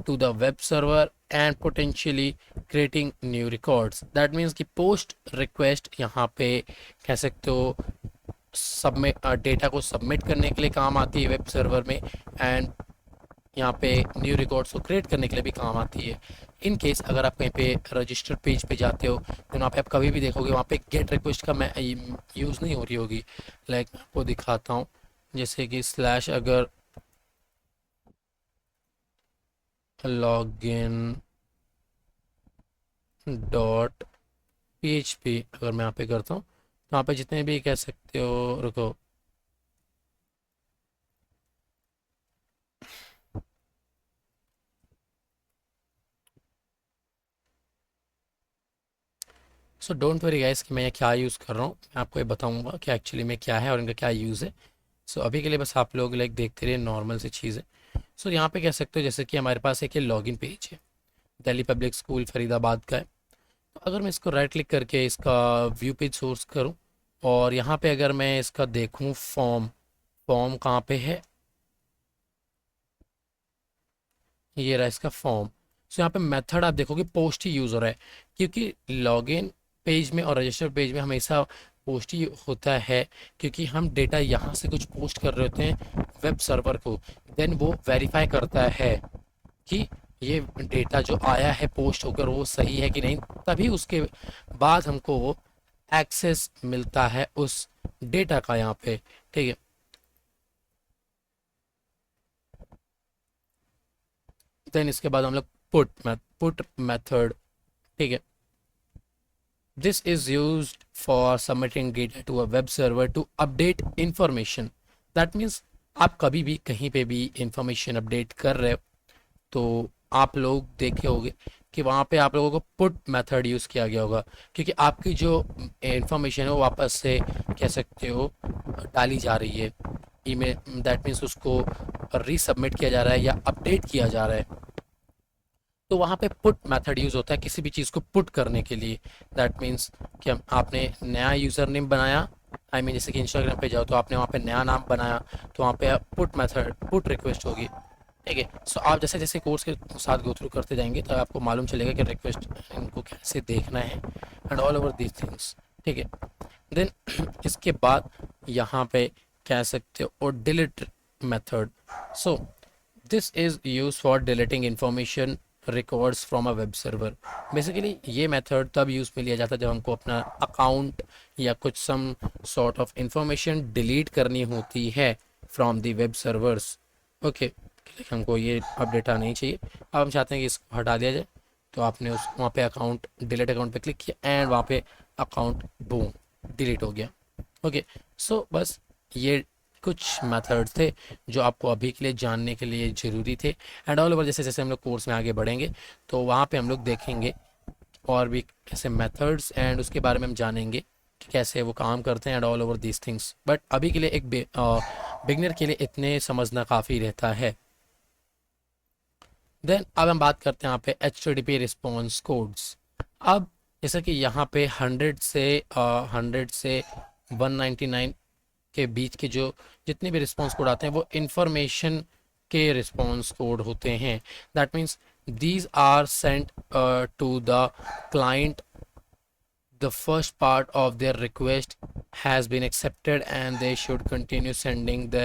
to the web server and potentially creating new records. That means कि पोस्ट रिक्वेस्ट यहाँ पे कह सकते हो सबमिट डेटा को सबमिट करने के लिए काम आती है वेब सर्वर में, एंड यहाँ पे न्यू रिकॉर्ड्स को क्रिएट करने के लिए भी काम आती है. इन केस अगर आप कहीं पे रजिस्टर्ड पेज पे जाते हो तो वहाँ पे आप कभी भी देखोगे वहाँ पे गेट रिक्वेस्ट का मैं यूज़ नहीं हो रही होगी. लाइक मैं आपको दिखाता हूँ, जैसे कि स्लैश अगर लॉगिन डॉट PHP अगर मैं यहाँ पे करता हूँ तो यहाँ पे जितने भी कह सकते हो, रुको, सो डोंट वरी गाइस कि मैं ये क्या यूज़ कर रहा हूँ, मैं आपको ये बताऊंगा कि एक्चुअली में क्या है और इनका क्या यूज़ है। सो अभी के लिए बस आप लोग लाइक देखते रहिए, नॉर्मल सी चीज़ है। सो यहाँ पे कह सकते हो जैसे कि हमारे पास एक ये लॉगिन पेज है, दिल्ली पब्लिक स्कूल फरीदाबाद का है। तो अगर मैं इसको राइट क्लिक करके इसका व्यू पेज सोर्स करूँ और यहाँ पे अगर मैं इसका देखूँ फॉर्म, फॉर्म कहाँ पे है, ये रहा इसका फॉर्म। सो यहाँ पे मेथड आप देखोगे पोस्ट ही यूज़ हो रहा है, क्योंकि लॉगिन पेज में और रजिस्टर पेज में हमेशा पोस्ट ही होता है, क्योंकि हम डेटा यहाँ से कुछ पोस्ट कर रहे होते हैं वेब सर्वर को, देन वो वेरीफाई करता है कि ये डेटा जो आया है पोस्ट होकर वो सही है कि नहीं, तभी उसके बाद हमको वो एक्सेस मिलता है उस डेटा का यहाँ पे। ठीक है, देन इसके बाद हम लोग पुट मेथड। ठीक है, this is used for submitting data to a web server to update information. that means आप कभी भी कहीं पे भी इंफॉर्मेशन अपडेट कर रहे हो तो आप लोग देखे होंगे कि वहाँ पे आप लोगों को पुट मेथड यूज़ किया गया होगा, क्योंकि आपकी जो इंफॉर्मेशन है वो वापस से कह सकते हो डाली जा रही है ईमेल, दैट मीन्स उसको रीसबमिट किया जा रहा है या अपडेट किया जा रहा है। तो वहाँ पे पुट मेथड यूज़ होता है किसी भी चीज़ को पुट करने के लिए। दैट मीन्स कि आपने नया यूज़र नेम बनाया, आई मीन जैसे कि इंस्टाग्राम पे जाओ तो आपने वहाँ पे नया नाम बनाया, तो वहाँ पे पुट मेथड पुट रिक्वेस्ट होगी। ठीक है, सो आप जैसे जैसे कोर्स के साथ गो थ्रू करते जाएंगे तो आपको मालूम चलेगा कि रिक्वेस्ट इनको कैसे देखना है and all over these things. ठीक है, देन इसके बाद यहाँ पे कह सकते हो और delete method. So this is use for deleting information records from a web server. Basically ये मेथड तब यूज़ में लिया जाता है जब हमको अपना अकाउंट या कुछ some sort of information delete करनी होती है from the web servers. Okay, हमको ये अब डेटा नहीं चाहिए, अब हम चाहते हैं कि इसको हटा दिया जाए, तो आपने उस वहाँ पे अकाउंट डिलीट अकाउंट पे क्लिक किया एंड वहाँ पे अकाउंट बूम डिलीट हो गया। ओके, सो बस ये कुछ मेथड्स थे जो आपको अभी के लिए जानने के लिए ज़रूरी थे एंड ऑल ओवर। जैसे जैसे हम लोग कोर्स में आगे बढ़ेंगे तो वहाँ पे हम लोग देखेंगे और भी कैसे मेथड्स एंड उसके बारे में हम जानेंगे कि कैसे वो काम करते हैं and all over these things. But अभी के लिए एक बिगनर के लिए इतने समझना काफ़ी रहता है। देन अब हम बात करते हैं यहाँ पे HTTP रिस्पॉन्स कोड्स। अब जैसा कि यहाँ पे 100 से 199 के बीच के जो जितने भी रिस्पॉन्स कोड आते हैं वो इंफॉर्मेशन के रिस्पॉन्स कोड होते हैं। That means these are sent to the client the first part of their request has been accepted and they should continue sending the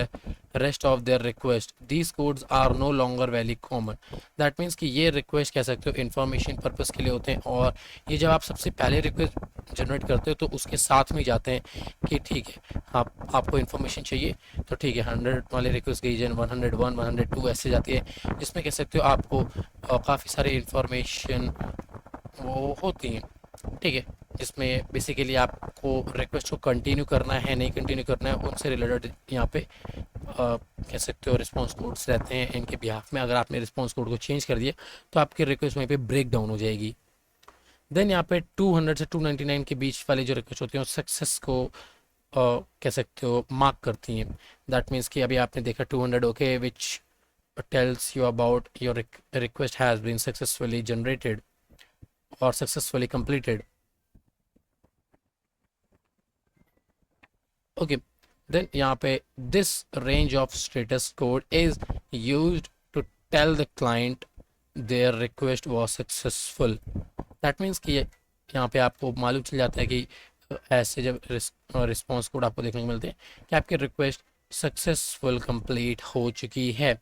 rest of their request. These codes are no longer very common. That means कि ये request कह सकते हो information purpose के लिए होते हैं और ये जब आप सबसे पहले रिक्वेस्ट जनरेट करते हो तो उसके साथ में जाते हैं कि ठीक है आपको इन्फॉर्मेशन चाहिए तो ठीक है 100 वाले रिक्वेस्ट गई जन 101 102 ऐसे जाती है, जिसमें कह सकते हो आपको काफ़ी सारी इंफॉर्मेशन वो होती हैं। ठीक है, जिसमें बेसिकली आपको रिक्वेस्ट को कंटिन्यू करना है नहीं कंटिन्यू करना है उनसे रिलेटेड यहाँ पे कह सकते हो रिस्पॉन्स कोड्स रहते हैं इनके बिहाफ में। अगर आपने रिस्पॉन्स कोड को चेंज कर दिया तो आपकी रिक्वेस्ट वहीं पे ब्रेक डाउन हो जाएगी। देन यहाँ पे 200 से 299 के बीच वाली जो रिक्वेस्ट होती हैं सक्सेस को कह सकते हो मार्क करती हैं। दैट मीन्स कि अभी आपने देखा 200 okay which tells you about your request has been successfully generated और सक्सेसफुली completed. ओके, देन यहाँ पे this range of status code is used to tell the client their request was successful. That means कि यहाँ पे आपको मालूम चल जाता है कि ऐसे जब रिस्पॉन्स कोड आपको देखने को मिलते हैं कि आपकी रिक्वेस्ट सक्सेसफुल कंप्लीट हो चुकी है।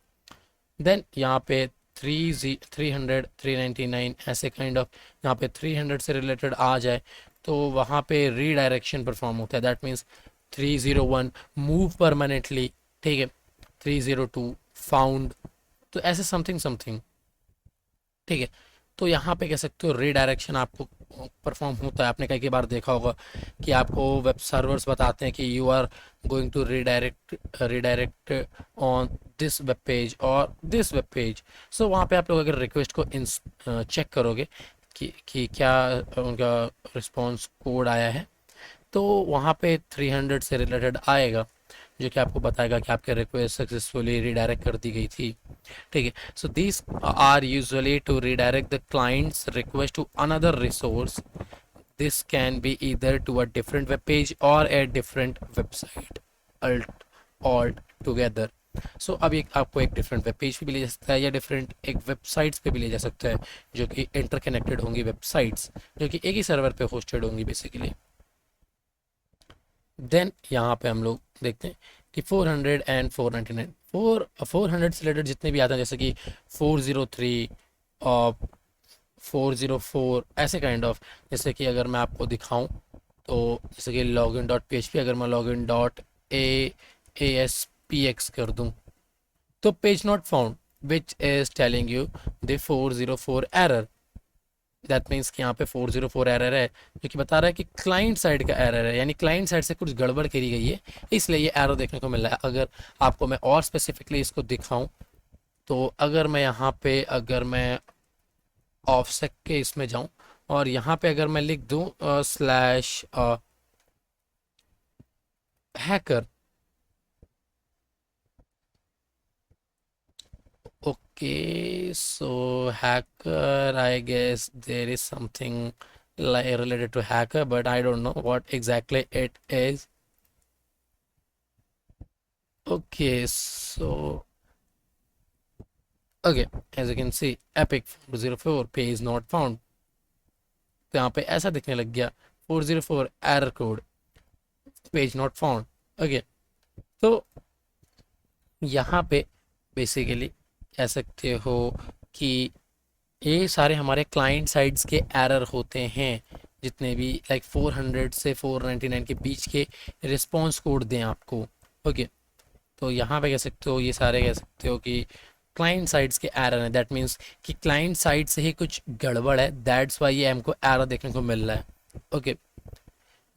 देन यहाँ पे 300 399 ऐसे काइंड ऑफ यहाँ पे 300 से रिलेटेड आ जाए तो वहाँ पे रीडायरेक्शन परफॉर्म होता है। दैट मीन्स 301 मूव परमानेंटली, ठीक है, 302 फाउंड, तो ऐसे समथिंग समथिंग। ठीक है, तो यहाँ पे कह सकते हो रीडायरेक्शन आपको परफॉर्म होता है। आपने कई बार देखा होगा कि आपको वेब सर्वर्स बताते हैं कि you are going to redirect on this web page और दिस वेब पेज। सो वहाँ पे आप लोग अगर रिक्वेस्ट को चेक करोगे कि क्या उनका रिस्पॉन्स कोड आया है, तो वहाँ पे 300 से रिलेटेड आएगा जो कि आपको बताएगा कि आपकी रिक्वेस्ट सक्सेसफुली रिडायरेक्ट कर दी गई थी। ठीक है, so this are usually to redirect the client's request to another resource. This can be either to a different web page or a different website alt together. सो अब एक आपको एक डिफरेंट वेब पेज पे भी ले जा सकता है या डिफरेंट एक वेबसाइट्स पे भी ले जा सकता है जो कि इंटरकनेक्टेड होंगी, वेबसाइट्स जो कि एक ही सर्वर पे होस्टेड होंगी बेसिकली. देन यहाँ पे हम लोग देखते हैं कि 400 एंड 499 400 से रिलेटेड जितने भी आते हैं, जैसे कि 403 और 404 ऐसे काइंड ऑफ. जैसे कि अगर मैं आपको दिखाऊं तो जैसे कि login dot P H P, अगर मैं login dot A S P x कर दूं तो page not found which is telling you the 404 error. That means कि यहाँ पे 404 एरर है जो कि बता रहा है कि क्लाइंट साइड का एरर है, यानी क्लाइंट साइड से कुछ गड़बड़ करी गई है, इसलिए ये एरर देखने को मिल रहा है. अगर आपको मैं और स्पेसिफिकली इसको दिखाऊं तो अगर मैं यहाँ पे अगर मैं ऑफसेट के इसमें जाऊं और यहाँ पे अगर मैं लिख दूं slash hacker. Okay, so hacker, I guess there is something related to hacker, but I don't know what exactly it is. Okay, so okay, as you can see, epic 404 page not found. तो यहाँ पे ऐसा दिखने लग गया 404 error code, page not found. Okay, तो यहाँ पे बेसिकली कह सकते हो कि ये सारे हमारे क्लाइंट साइड्स के एरर होते हैं जितने भी लाइक 400 से 499 के बीच के रिस्पॉन्स कोड दें आपको. ओके, तो यहाँ पे कह सकते हो ये सारे कह सकते हो कि क्लाइंट साइड्स के एरर हैं. दैट मीन्स कि क्लाइंट साइड से ही कुछ गड़बड़ है, दैट्स वाई ये हमको एरर देखने को मिल रहा है. ओके,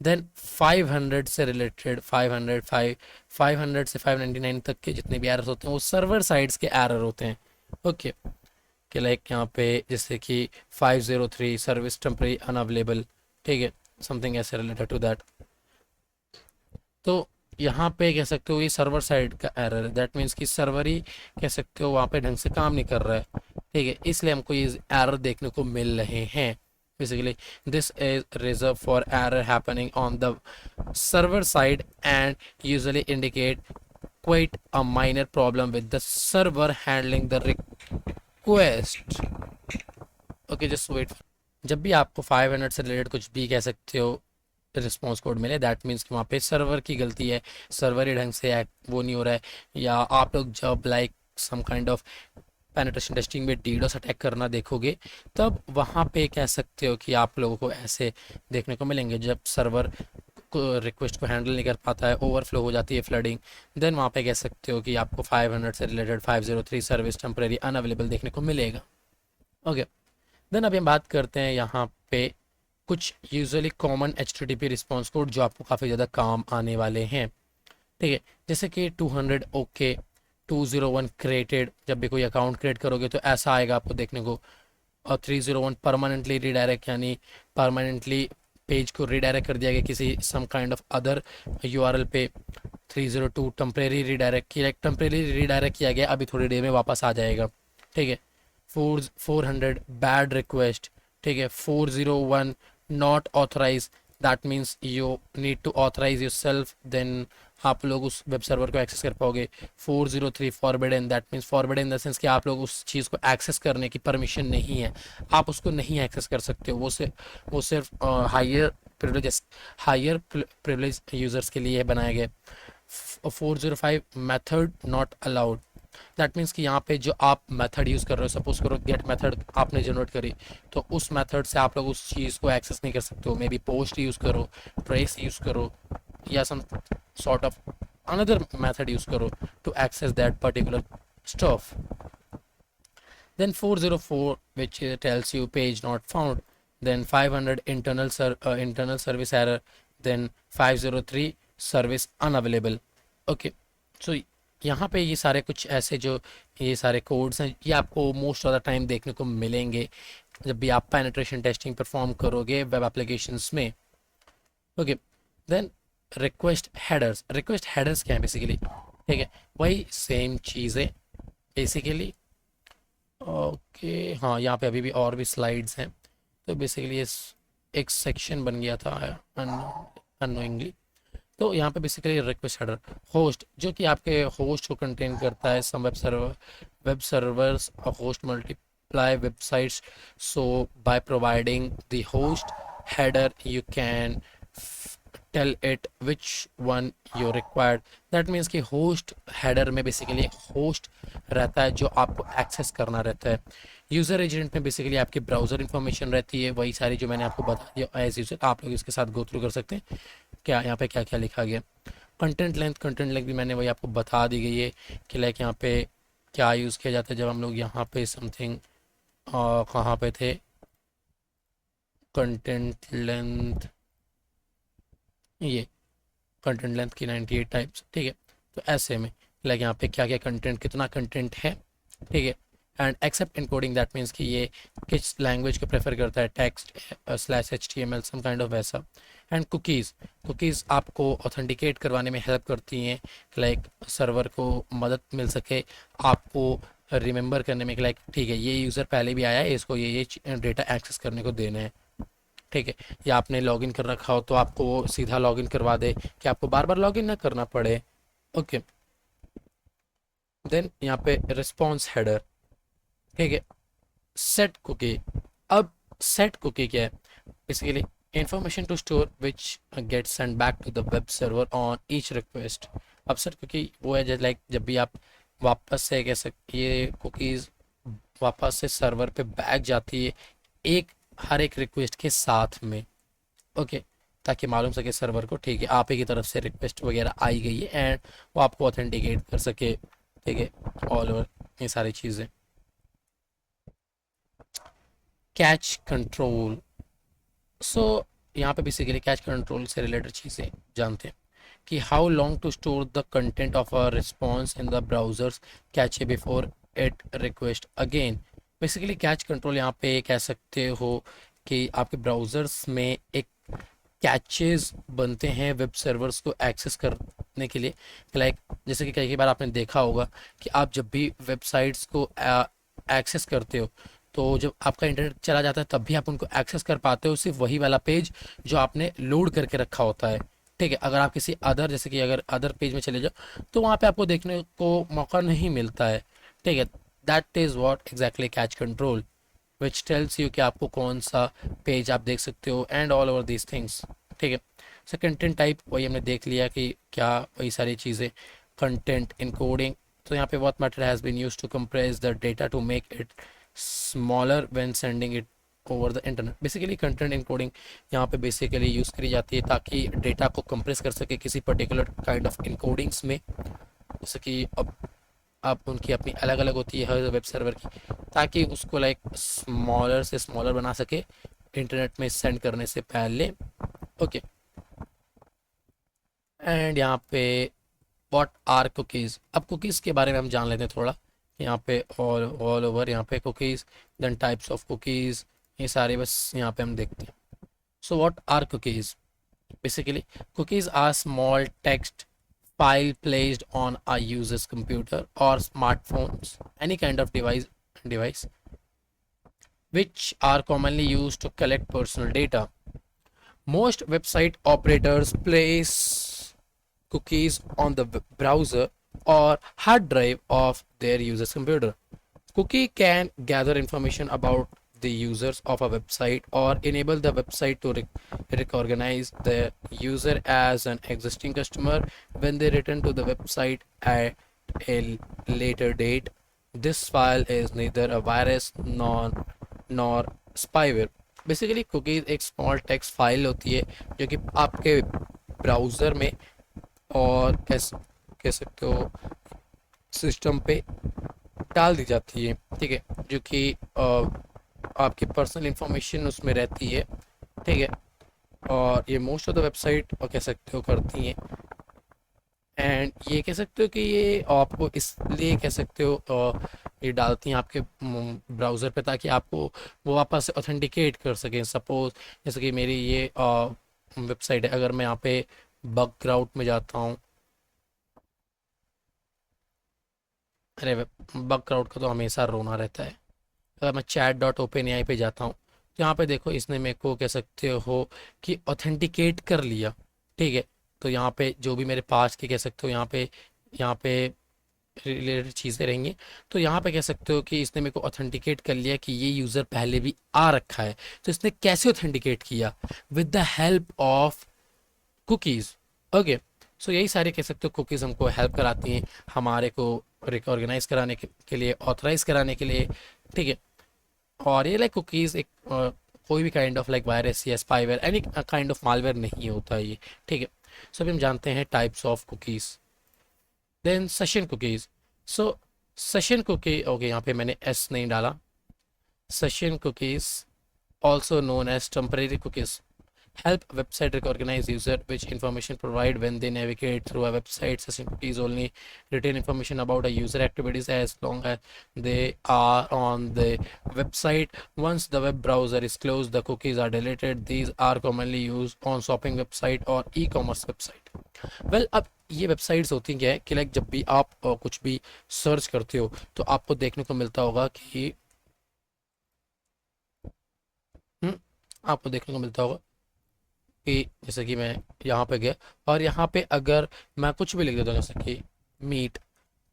देन 500 से रिलेटेड 500 से 599 तक के जितने भी एरर होते हैं वो सर्वर साइड्स के एरर होते हैं. ओके, कि लाइक यहाँ पे जैसे कि 503 सर्विस टेम्परेरी अनअवेलेबल, ठीक है, समथिंग ऐसे रिलेटेड टू दैट. तो यहाँ पे कह सकते हो ये सर्वर साइड का एरर है. दैट मीन्स कि सर्वर ही कह सकते हो वहाँ पे ढंग से काम नहीं कर रहा है. ठीक है, इसलिए हमको ये एरर देखने को मिल रहे हैं. basically this is reserved for error happening on the server side and usually indicate quite a minor problem with the server handling the request. okay, just wait. जब भी आपको 500 से रिलेटेड कुछ भी कह सकते हो रिस्पॉन्स कोड मिले, दैट मीन्स कि वहाँ पे सर्वर की गलती है, सर्वर ही ढंग से वो नहीं हो रहा है, या आप लोग जब like some kind of penetration testing में डीडोस अटैक करना देखोगे तब वहाँ पे कह सकते हो कि आप लोगों को ऐसे देखने को मिलेंगे जब सर्वर रिक्वेस्ट को हैंडल नहीं कर पाता है, ओवरफ्लो हो जाती है, फ्लडिंग. देन वहाँ पे कह सकते हो कि आपको 500 से रिलेटेड 503 सर्विस टेम्परेरी अनअवेलेबल देखने को मिलेगा. ओके, देन अभी हम बात करते हैं यहाँ पे कुछ usually common HTTP response code जो आपको काफ़ी ज़्यादा काम आने वाले हैं. ठीक है, जैसे कि 200 ओके, 201 क्रिएटेड, जब भी कोई अकाउंट क्रिएट करोगे तो ऐसा आएगा आपको देखने को. और 301 परमानेंटली रिडायरेक्ट, यानी परमानेंटली पेज को रिडायरेक्ट कर दिया गया किसी some kind of other URL पे. 302 टेम्परेरी रिडायरेक्ट किया, टेम्परेरी रिडायरेक्ट किया गया, अभी थोड़ी देर में वापस आ जाएगा. ठीक है, 400 बैड रिक्वेस्ट. ठीक है, 401 not authorise, that means you need to authorise yourself, then आप लोग उस वेब सर्वर को एक्सेस कर पाओगे. 403 forbidden, that means forbidden in the sense कि आप लोग उस चीज़ को एक्सेस करने की परमिशन नहीं है, आप उसको नहीं एक्सेस कर सकते हो. वो सिर्फ हायर प्रिविलेज यूज़र्स के लिए बनाया गया. 405 method not allowed, that means कि यहाँ पे जो आप मेथड यूज़ कर रहे हो, सपोज करो गेट मेथड आपने जनरेट करी, तो उस मेथड से आप लोग उस चीज़ को एक्सेस नहीं कर सकते हो. मे बी पोस्ट यूज़ करो, ट्रेस यूज़ करो, या सम sort of another method use karo to access that particular stuff. Then 404 which tells you page not found, then 500 internal service error, then 503 service unavailable. okay, so यहाँ पे ये सारे कुछ ऐसे जो ये सारे कोड्स हैं ये आपको मोस्ट ऑफ द टाइम देखने को मिलेंगे जब भी आप पेनिट्रेशन टेस्टिंग परफॉर्म करोगे वेब एप्लीकेशंस में, ओके, देन रिक्वेस्ट हेडर्स क्या है बेसिकली, ठीक है, वही सेम चीज़ है बेसिकली। ओके, हाँ, यहाँ पे अभी भी और भी स्लाइड्स हैं। तो बेसिकली ये एक सेक्शन बन गया था अननोइंगली। तो यहाँ पे बेसिकली रिक्वेस्ट हेडर होस्ट, जो कि आपके होस्ट को कंटेन करता है। Some web servers host multiple websites, so by providing the host header you can tell it which one you required. That means कि होस्ट हेडर में बेसिकली होस्ट रहता है जो आपको एक्सेस करना रहता है। यूज़र एजेंट में बेसिकली आपकी ब्राउज़र इन्फॉर्मेशन रहती है, वही सारी जो मैंने आपको बता दिया एज यूजर। आप लोग इसके साथ गो थ्रू कर सकते हैं क्या यहाँ पे क्या क्या लिखा गया। कंटेंट लेंथ भी मैंने वही आपको बता दी गई है कि लाइक यहाँ पे क्या यूज़ किया जाता है जब हम लोग यहाँ पे समथिंग कहाँ पे थे, कंटेंट लेंथ, ये कंटेंट लेंथ की 98 टाइप्स, ठीक है। तो ऐसे में लाइक यहाँ पे क्या क्या कंटेंट, कितना कंटेंट है, ठीक है। And accept encoding, that means कि ये किस लैंग्वेज को प्रेफर करता है, text slash HTML some kind of वैसा। एंड कुकीज़ आपको ऑथेंटिकेट करवाने में हेल्प करती हैं, लाइक सर्वर को मदद मिल सके आपको रिमेंबर करने में कि लाइक ठीक है ये यूज़र पहले भी आया है, इसको ये डेटा एक्सेस करने को देना है, ठीक है। या आपने लॉगिन कर रखा हो तो आपको वो सीधा लॉगिन करवा दे कि आपको बार बार लॉगिन ना करना पड़े, ओके। देन यहाँ पे रिस्पॉन्स हेडर, ठीक है। सेट कुकी, अब सेट कुकी क्या है basically, information to store which get send back to the web server on each request. अब सेट कुकी वो है लाइक जब भी आप वापस से कह सकते, ये कुकीज़ वापस से सर्वर पे बैक जाती है एक हर एक रिक्वेस्ट के साथ में, ओके, ताकि मालूम सके सर्वर को ठीक है आप ही की तरफ से रिक्वेस्ट वगैरह आई गई है एंड वो आपको ऑथेंटिकेट कर सके, ठीक है, ऑल ओवर ये सारी चीज़ें। कैच कंट्रोल, सो यहाँ पे बेसिकली कैच कंट्रोल से रिलेटेड चीज़ें जानते हैं कि how long to store the content of a response in the browser's cache before it request again. Basically cache control यहाँ पे कह सकते हो कि आपके ब्राउजर्स में एक कैचेस बनते हैं वेब सर्वर्स को एक्सेस करने के लिए। लाइक जैसे कि कई बार आपने देखा होगा कि आप जब भी वेबसाइट्स को एक्सेस करते हो तो जब आपका इंटरनेट चला जाता है तब भी आप उनको एक्सेस कर पाते हो, सिर्फ वही वाला पेज जो आपने लोड करके रखा होता है, ठीक है। अगर आप किसी अदर, जैसे कि अगर अदर पेज में चले जाओ तो वहाँ पे आपको देखने को मौका नहीं मिलता है, ठीक है। That is what exactly catch control which tells you कि आपको कौन सा पेज आप देख सकते हो and all over these things, ठीक है। सो कंटेंट टाइप वही हमने देख लिया कि क्या वही सारी चीज़ें। कंटेंट इनकोडिंग, तो यहाँ पे what matter has been used to compress the data to make it smaller when sending it over the internet. Basically content encoding यहाँ पे बेसिकली यूज़ करी जाती है ताकि डेटा को कंप्रेस कर सके किसी पर्टिकुलर काइंड ऑफ इनकोडिंग्स में, जैसे कि अब उनकी अपनी अलग अलग होती है हर वेब सर्वर की, ताकि उसको लाइक स्मॉलर से स्मॉलर बना सके इंटरनेट में सेंड करने से पहले, ओके। एंड यहाँ पे व्हाट आर कुकीज़, अब कुकीज़ के बारे में हम जान लेते हैं थोड़ा। यहाँ पे ऑल ओवर यहाँ पे cookies, then types of cookies, ये सारे बस यहाँ पे हम देखते हैं। So what are cookies, basically cookies are small text file placed on a user's computer or smartphones, any kind of device which are commonly used to collect personal data. Most website operators place cookies on the browser or hard drive of their user's computer. Cookie can gather information about the users of a website or enable the website to recognize the user as an existing customer when they return to the website at a later date. This file is neither a virus nor spyware. Basically cookies एक small text file होती है जो कि आपके browser में और कह सकते हो सिस्टम पे डाल दी जाती है, ठीक है, जो कि आपकी पर्सनल इंफॉर्मेशन उसमें रहती है, ठीक है। और ये मोस्ट ऑफ द वेबसाइट कह सकते हो करती हैं। एंड ये कह सकते हो कि ये आपको इसलिए कह सकते हो ये डालती हैं आपके ब्राउज़र पे, ताकि आपको वो वापस से ऑथेंटिकेट कर सकें। सपोज जैसे कि मेरी ये वेबसाइट है, अगर मैं यहाँ पे बग क्राउड में जाता हूँ, अरे बग क्राउड का तो हमेशा रोना रहता है। अगर मैं चैट डॉट ओपन एआई पे जाता हूँ, तो यहाँ पे देखो इसने मेरे को कह सकते हो कि ऑथेंटिकेट कर लिया, ठीक है। तो यहाँ पे जो भी मेरे पास की कह सकते हो यहाँ पे रिलेटेड चीज़ें रहेंगी। तो यहाँ पे कह सकते हो कि इसने मेरे को ऑथेंटिकेट कर लिया कि ये यूज़र पहले भी आ रखा है। तो इसने कैसे ऑथेंटिकेट किया? With the help of cookies. Okay, so यही सारे कह सकते हो कुकीज़ हमको हेल्प कराती हैं हमारे को रिकॉर्गेनाइज कराने के लिए, ऑथराइज कराने के लिए, ठीक है। और ये लाइक कुकीज़ एक कोई भी काइंड ऑफ लाइक वायरस या spyware, any kind of malware नहीं होता है ये, ठीक है। सो अभी हम जानते हैं types of cookies. Then session cookies. So session cookie, okay यहाँ पे मैंने एस नहीं डाला। Session cookies also known as temporary cookies help website recognize user which information provide when they navigate through a website. Session cookies only retain information about a user activities as long as they are on the website. Once the web browser is closed, the cookies are deleted. These are commonly used on shopping website or e-commerce website. well, अब ये websites होती क्या है कि like जब भी आप कुछ भी सर्च करते हो तो आपको देखने को मिलता होगा कि हम्म, आपको देखने को मिलता होगा कि जैसे कि मैं यहाँ पे गया और यहाँ पे अगर मैं कुछ भी लिख देता हूँ जैसे कि मीट,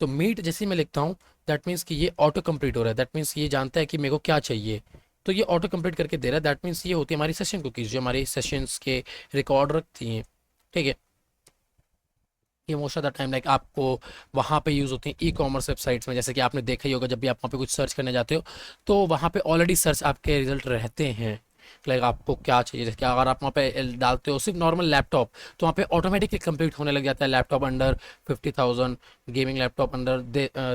तो मीट जैसे ही मैं लिखता हूँ दैट मीन्स कि ये ऑटो कंप्लीट हो रहा है। दैट मीन्स ये जानता है कि मेरे को क्या चाहिए, तो ये ऑटो कंप्लीट करके दे रहा है। दैट मीन्स ये होती है हमारी सेशन कुकीज़ जो हमारी सेशंस के रिकॉर्ड रखती हैं, ठीक है। ये most of the time like आपको वहाँ पे यूज़ होती हैं ई कॉमर्स वेबसाइट्स में। जैसे कि आपने देखा ही होगा जब भी आप वहाँ पे कुछ सर्च करने जाते हो तो वहाँ पे ऑलरेडी सर्च आपके रिजल्ट रहते हैं, लाइक आपको क्या चाहिए। जैसे कि अगर आप वहाँ पे डालते हो सिर्फ नॉर्मल लैपटॉप, तो वहाँ पे ऑटोमेटिकली कंप्लीट होने लग जाता है laptop under 50,000, gaming laptop under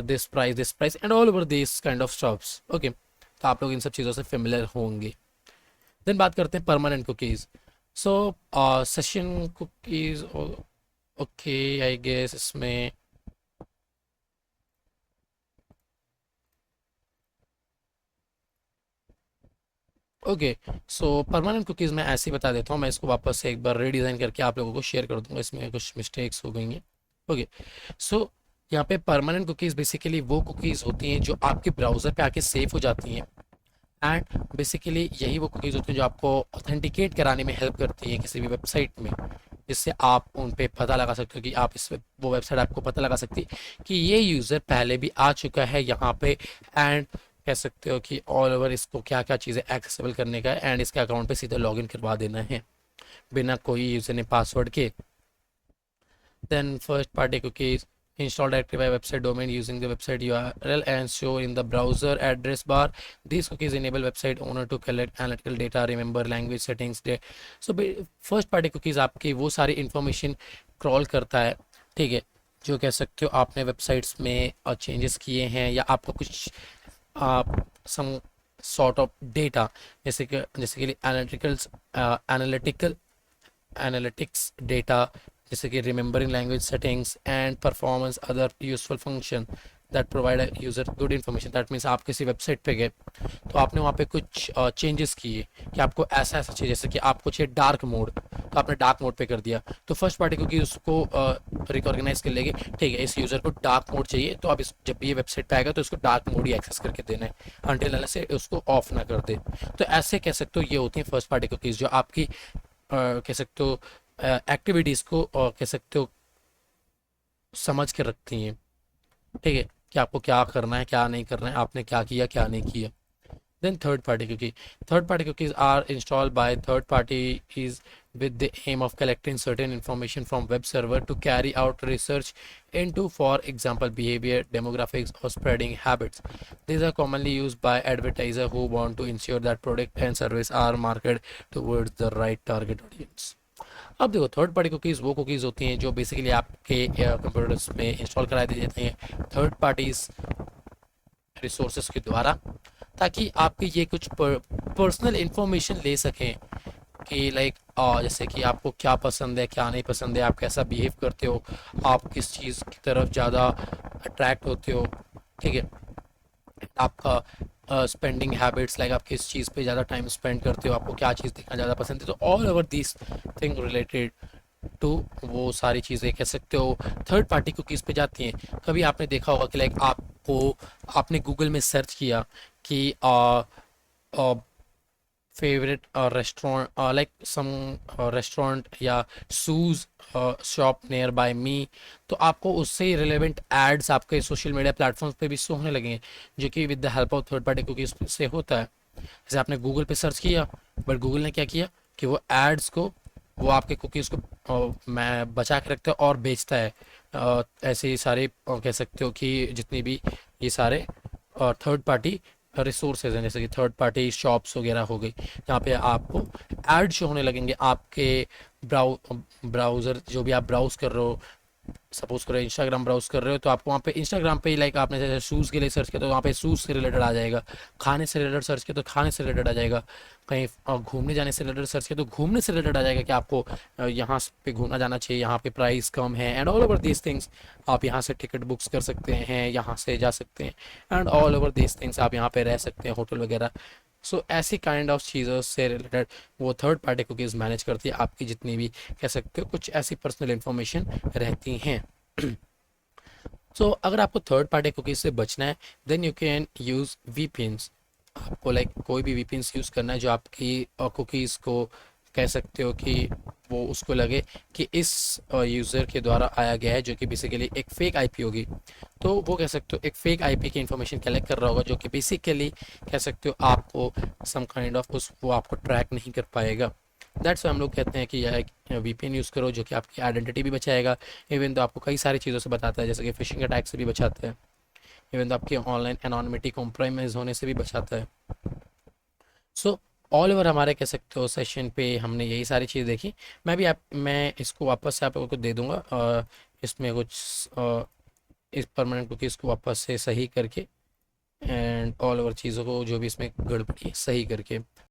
this price and all over this kind of stops, okay. तो आप लोग इन सब चीज़ों से फेमिलियर होंगे। देन बात करते हैं permanent cookies. So session cookies, okay I guess इसमें ओके। सो परमानेंट कुकीज़ मैं ऐसे ही बता देता हूँ, मैं इसको वापस से एक बार रीडिज़ाइन करके आप लोगों को शेयर कर दूंगा, इसमें कुछ मिस्टेक्स हो गई हैं, ओके। सो यहाँ पे परमानेंट कुकीज़ बेसिकली वो कुकीज़ होती हैं जो आपके ब्राउज़र पे आके सेव हो जाती हैं, एंड बेसिकली यही वो कुकीज़ होती हैं जो आपको ऑथेंटिकेट कराने में हेल्प करती है किसी भी वेबसाइट में, जिससे आप उन पे पता लगा सकते हो कि आप वो वेबसाइट आपको पता लगा सकती है कि ये यूज़र पहले भी आ चुका है यहाँ पे, एंड कह सकते हो कि ऑल ओवर इसको क्या क्या चीज़ें एक्सेसिबल करने का है एंड इसके अकाउंट पे सीधे लॉगिन करवा देना है बिना कोई यूज़र ने पासवर्ड के। Then first party cookies install directly by website domain using the website URL and show in the browser address bar. These cookies enable website owner to collect analytical data, remember language settings. So first party cookies आपकी वो सारी information crawl करता है, ठीक है, जो कह सकते हो आपने वेबसाइट्स में चेंजेस किए हैं या आपको कुछ सम सॉर्ट ऑफ डेटा जैसे कि एनालिटिकल एनालिटिक्स डेटा, जैसे कि remembering language settings and performance other useful function that provide a user good information. That means आप किसी वेबसाइट पे गए तो आपने वहाँ पे कुछ चेंजेस किए कि आपको ऐसा ऐसा चाहिए, जैसे कि आपको चाहिए डार्क मोड, तो आपने डार्क मोड पे कर दिया, तो फर्स्ट पार्टी को कि उसको रिकॉर्गनाइज कर लेंगे, ठीक है, इस यूज़र को डार्क मोड चाहिए, तो अब जब भी ये वेबसाइट पे आएगा तो इसको डार्क मोड ही एक्सेस करके देना है अनटिल से उसको ऑफ ना कर दे। तो ऐसे कह सकते हो ये होती हैं फर्स्ट पार्टी कुकीज़ जो आपकी कह सकते हो एक्टिविटीज़ को कह सकते हो समझ के रखती हैं, ठीक है, कि आपको क्या करना है क्या नहीं करना है, आपने क्या किया क्या नहीं किया। Then third party cookies are installed by third parties with the aim of collecting certain information from web server to carry out research into, for example, behavior, demographics or spreading habits. These are commonly used by advertisers who want to ensure that product and service are marketed towards the right target audience. अब देखो third party cookies वो cookies होती हैं जो basically आपके computers में install करा दी जाती हैं थर्ड पार्टीज रिसोर्सेज के द्वारा, ताकि आपकी ये कुछ पर्सनल इंफॉर्मेशन ले सकें कि लाइक जैसे कि आपको क्या पसंद है क्या नहीं पसंद है, आप कैसा बिहेव करते हो, आप किस चीज़ की तरफ ज़्यादा अट्रैक्ट होते हो, ठीक है। आपका स्पेंडिंग हैबिट्स, लाइक आप किस चीज़ पे ज़्यादा टाइम स्पेंड करते हो, आपको क्या चीज़ देखना ज़्यादा पसंद है, तो all over this thing related to वो सारी चीज़ें कह सकते हो थर्ड पार्टी कुकीज़ पे जाती हैं। कभी आपने देखा होगा कि लाइक आपने गूगल में सर्च किया कि favourite restaurant, like some restaurant या shoes shop near by me, तो आपको उससे ही रिलेवेंट एड्स आपके सोशल मीडिया प्लेटफॉर्म्स पे भी शो होने लगे हैं, जो कि with the help of third party cookies से होता है। जैसे आपने गूगल पे सर्च किया, बट गूगल ने क्या किया कि वो एड्स को, वो आपके कुकीज़ को मैं बचा के रखता है और बेचता है। ऐसे ही सारे कह सकते हो कि जितनी भी ये सारे थर्ड पार्टी रिसोर्सेज हैं, जैसे कि थर्ड पार्टी शॉप्स वगैरह हो गई, जहाँ पे आपको ऐड शो होने लगेंगे आपके ब्राउज़र, जो भी आप ब्राउज़ कर रहे हो। सपोज करो इंस्टाग्राम ब्राउज कर रहे हो, तो आपको वहाँ पे इंस्टाग्राम पे ही लाइक आपने जैसे शूज़ के लिए सर्च किया तो वहाँ पे शूज़ से रिलेटेड आ जाएगा। खाने से रिलेटेड सर्च किया तो खाने से रिलेटेड आ जाएगा। कहीं घूमने जाने से रिलेटेड सर्च किया तो घूमने से रिलेटेड आ जाएगा कि आपको यहाँ पे घूमना जाना चाहिए, यहाँ पे प्राइस कम है, and all over these things. आप यहाँ से टिकट बुक्स कर सकते हैं, यहाँ से जा सकते हैं, and all over these things. आप यहाँ पे रह सकते हैं, होटल वगैरह। सो ऐसी काइंड ऑफ चीज़ों से रिलेटेड वो थर्ड पार्टी कुकीज़ मैनेज करती है आपकी जितनी भी कह सकते हो कुछ ऐसी पर्सनल इंफॉर्मेशन रहती हैं। सो अगर आपको थर्ड पार्टी कुकीज से बचना है, देन यू कैन यूज़ वीपीएन्स। आपको लाइक कोई भी वीपीएन्स यूज़ करना है जो आपकी कुकीज़ को कह सकते हो कि वो उसको लगे कि इस यूज़र के द्वारा आया गया है, जो कि बेसिकली एक फेक आईपी होगी। तो वो कह सकते हो एक फेक आईपी की इन्फॉर्मेशन कलेक्ट कर रहा होगा, जो कि बेसिकली कह सकते हो आपको सम काइंड ऑफ उस वो आपको ट्रैक नहीं कर पाएगा। दैट्स हम लोग कहते हैं कि यह वीपीएन यूज़ करो, जो कि आपकी आइडेंटिटी भी बचाएगा, इवन तो आपको कई सारी चीज़ों से बताता है, जैसे कि फिशिंग अटैक से भी बचाता है, इवन तो आपकी ऑनलाइन एनोनिमिटी कॉम्प्रोमाइज़ होने से भी बचाता है। सो ऑल ओवर हमारे कह सकते हो सेशन पे हमने यही सारी चीज़ देखी। मैं इसको वापस से आप लोगों को दे दूंगा, इसमें कुछ इस परमानेंट कुकीज़ को वापस से सही करके, एंड ऑल ओवर चीज़ों को जो भी इसमें गड़बड़ी है, सही करके।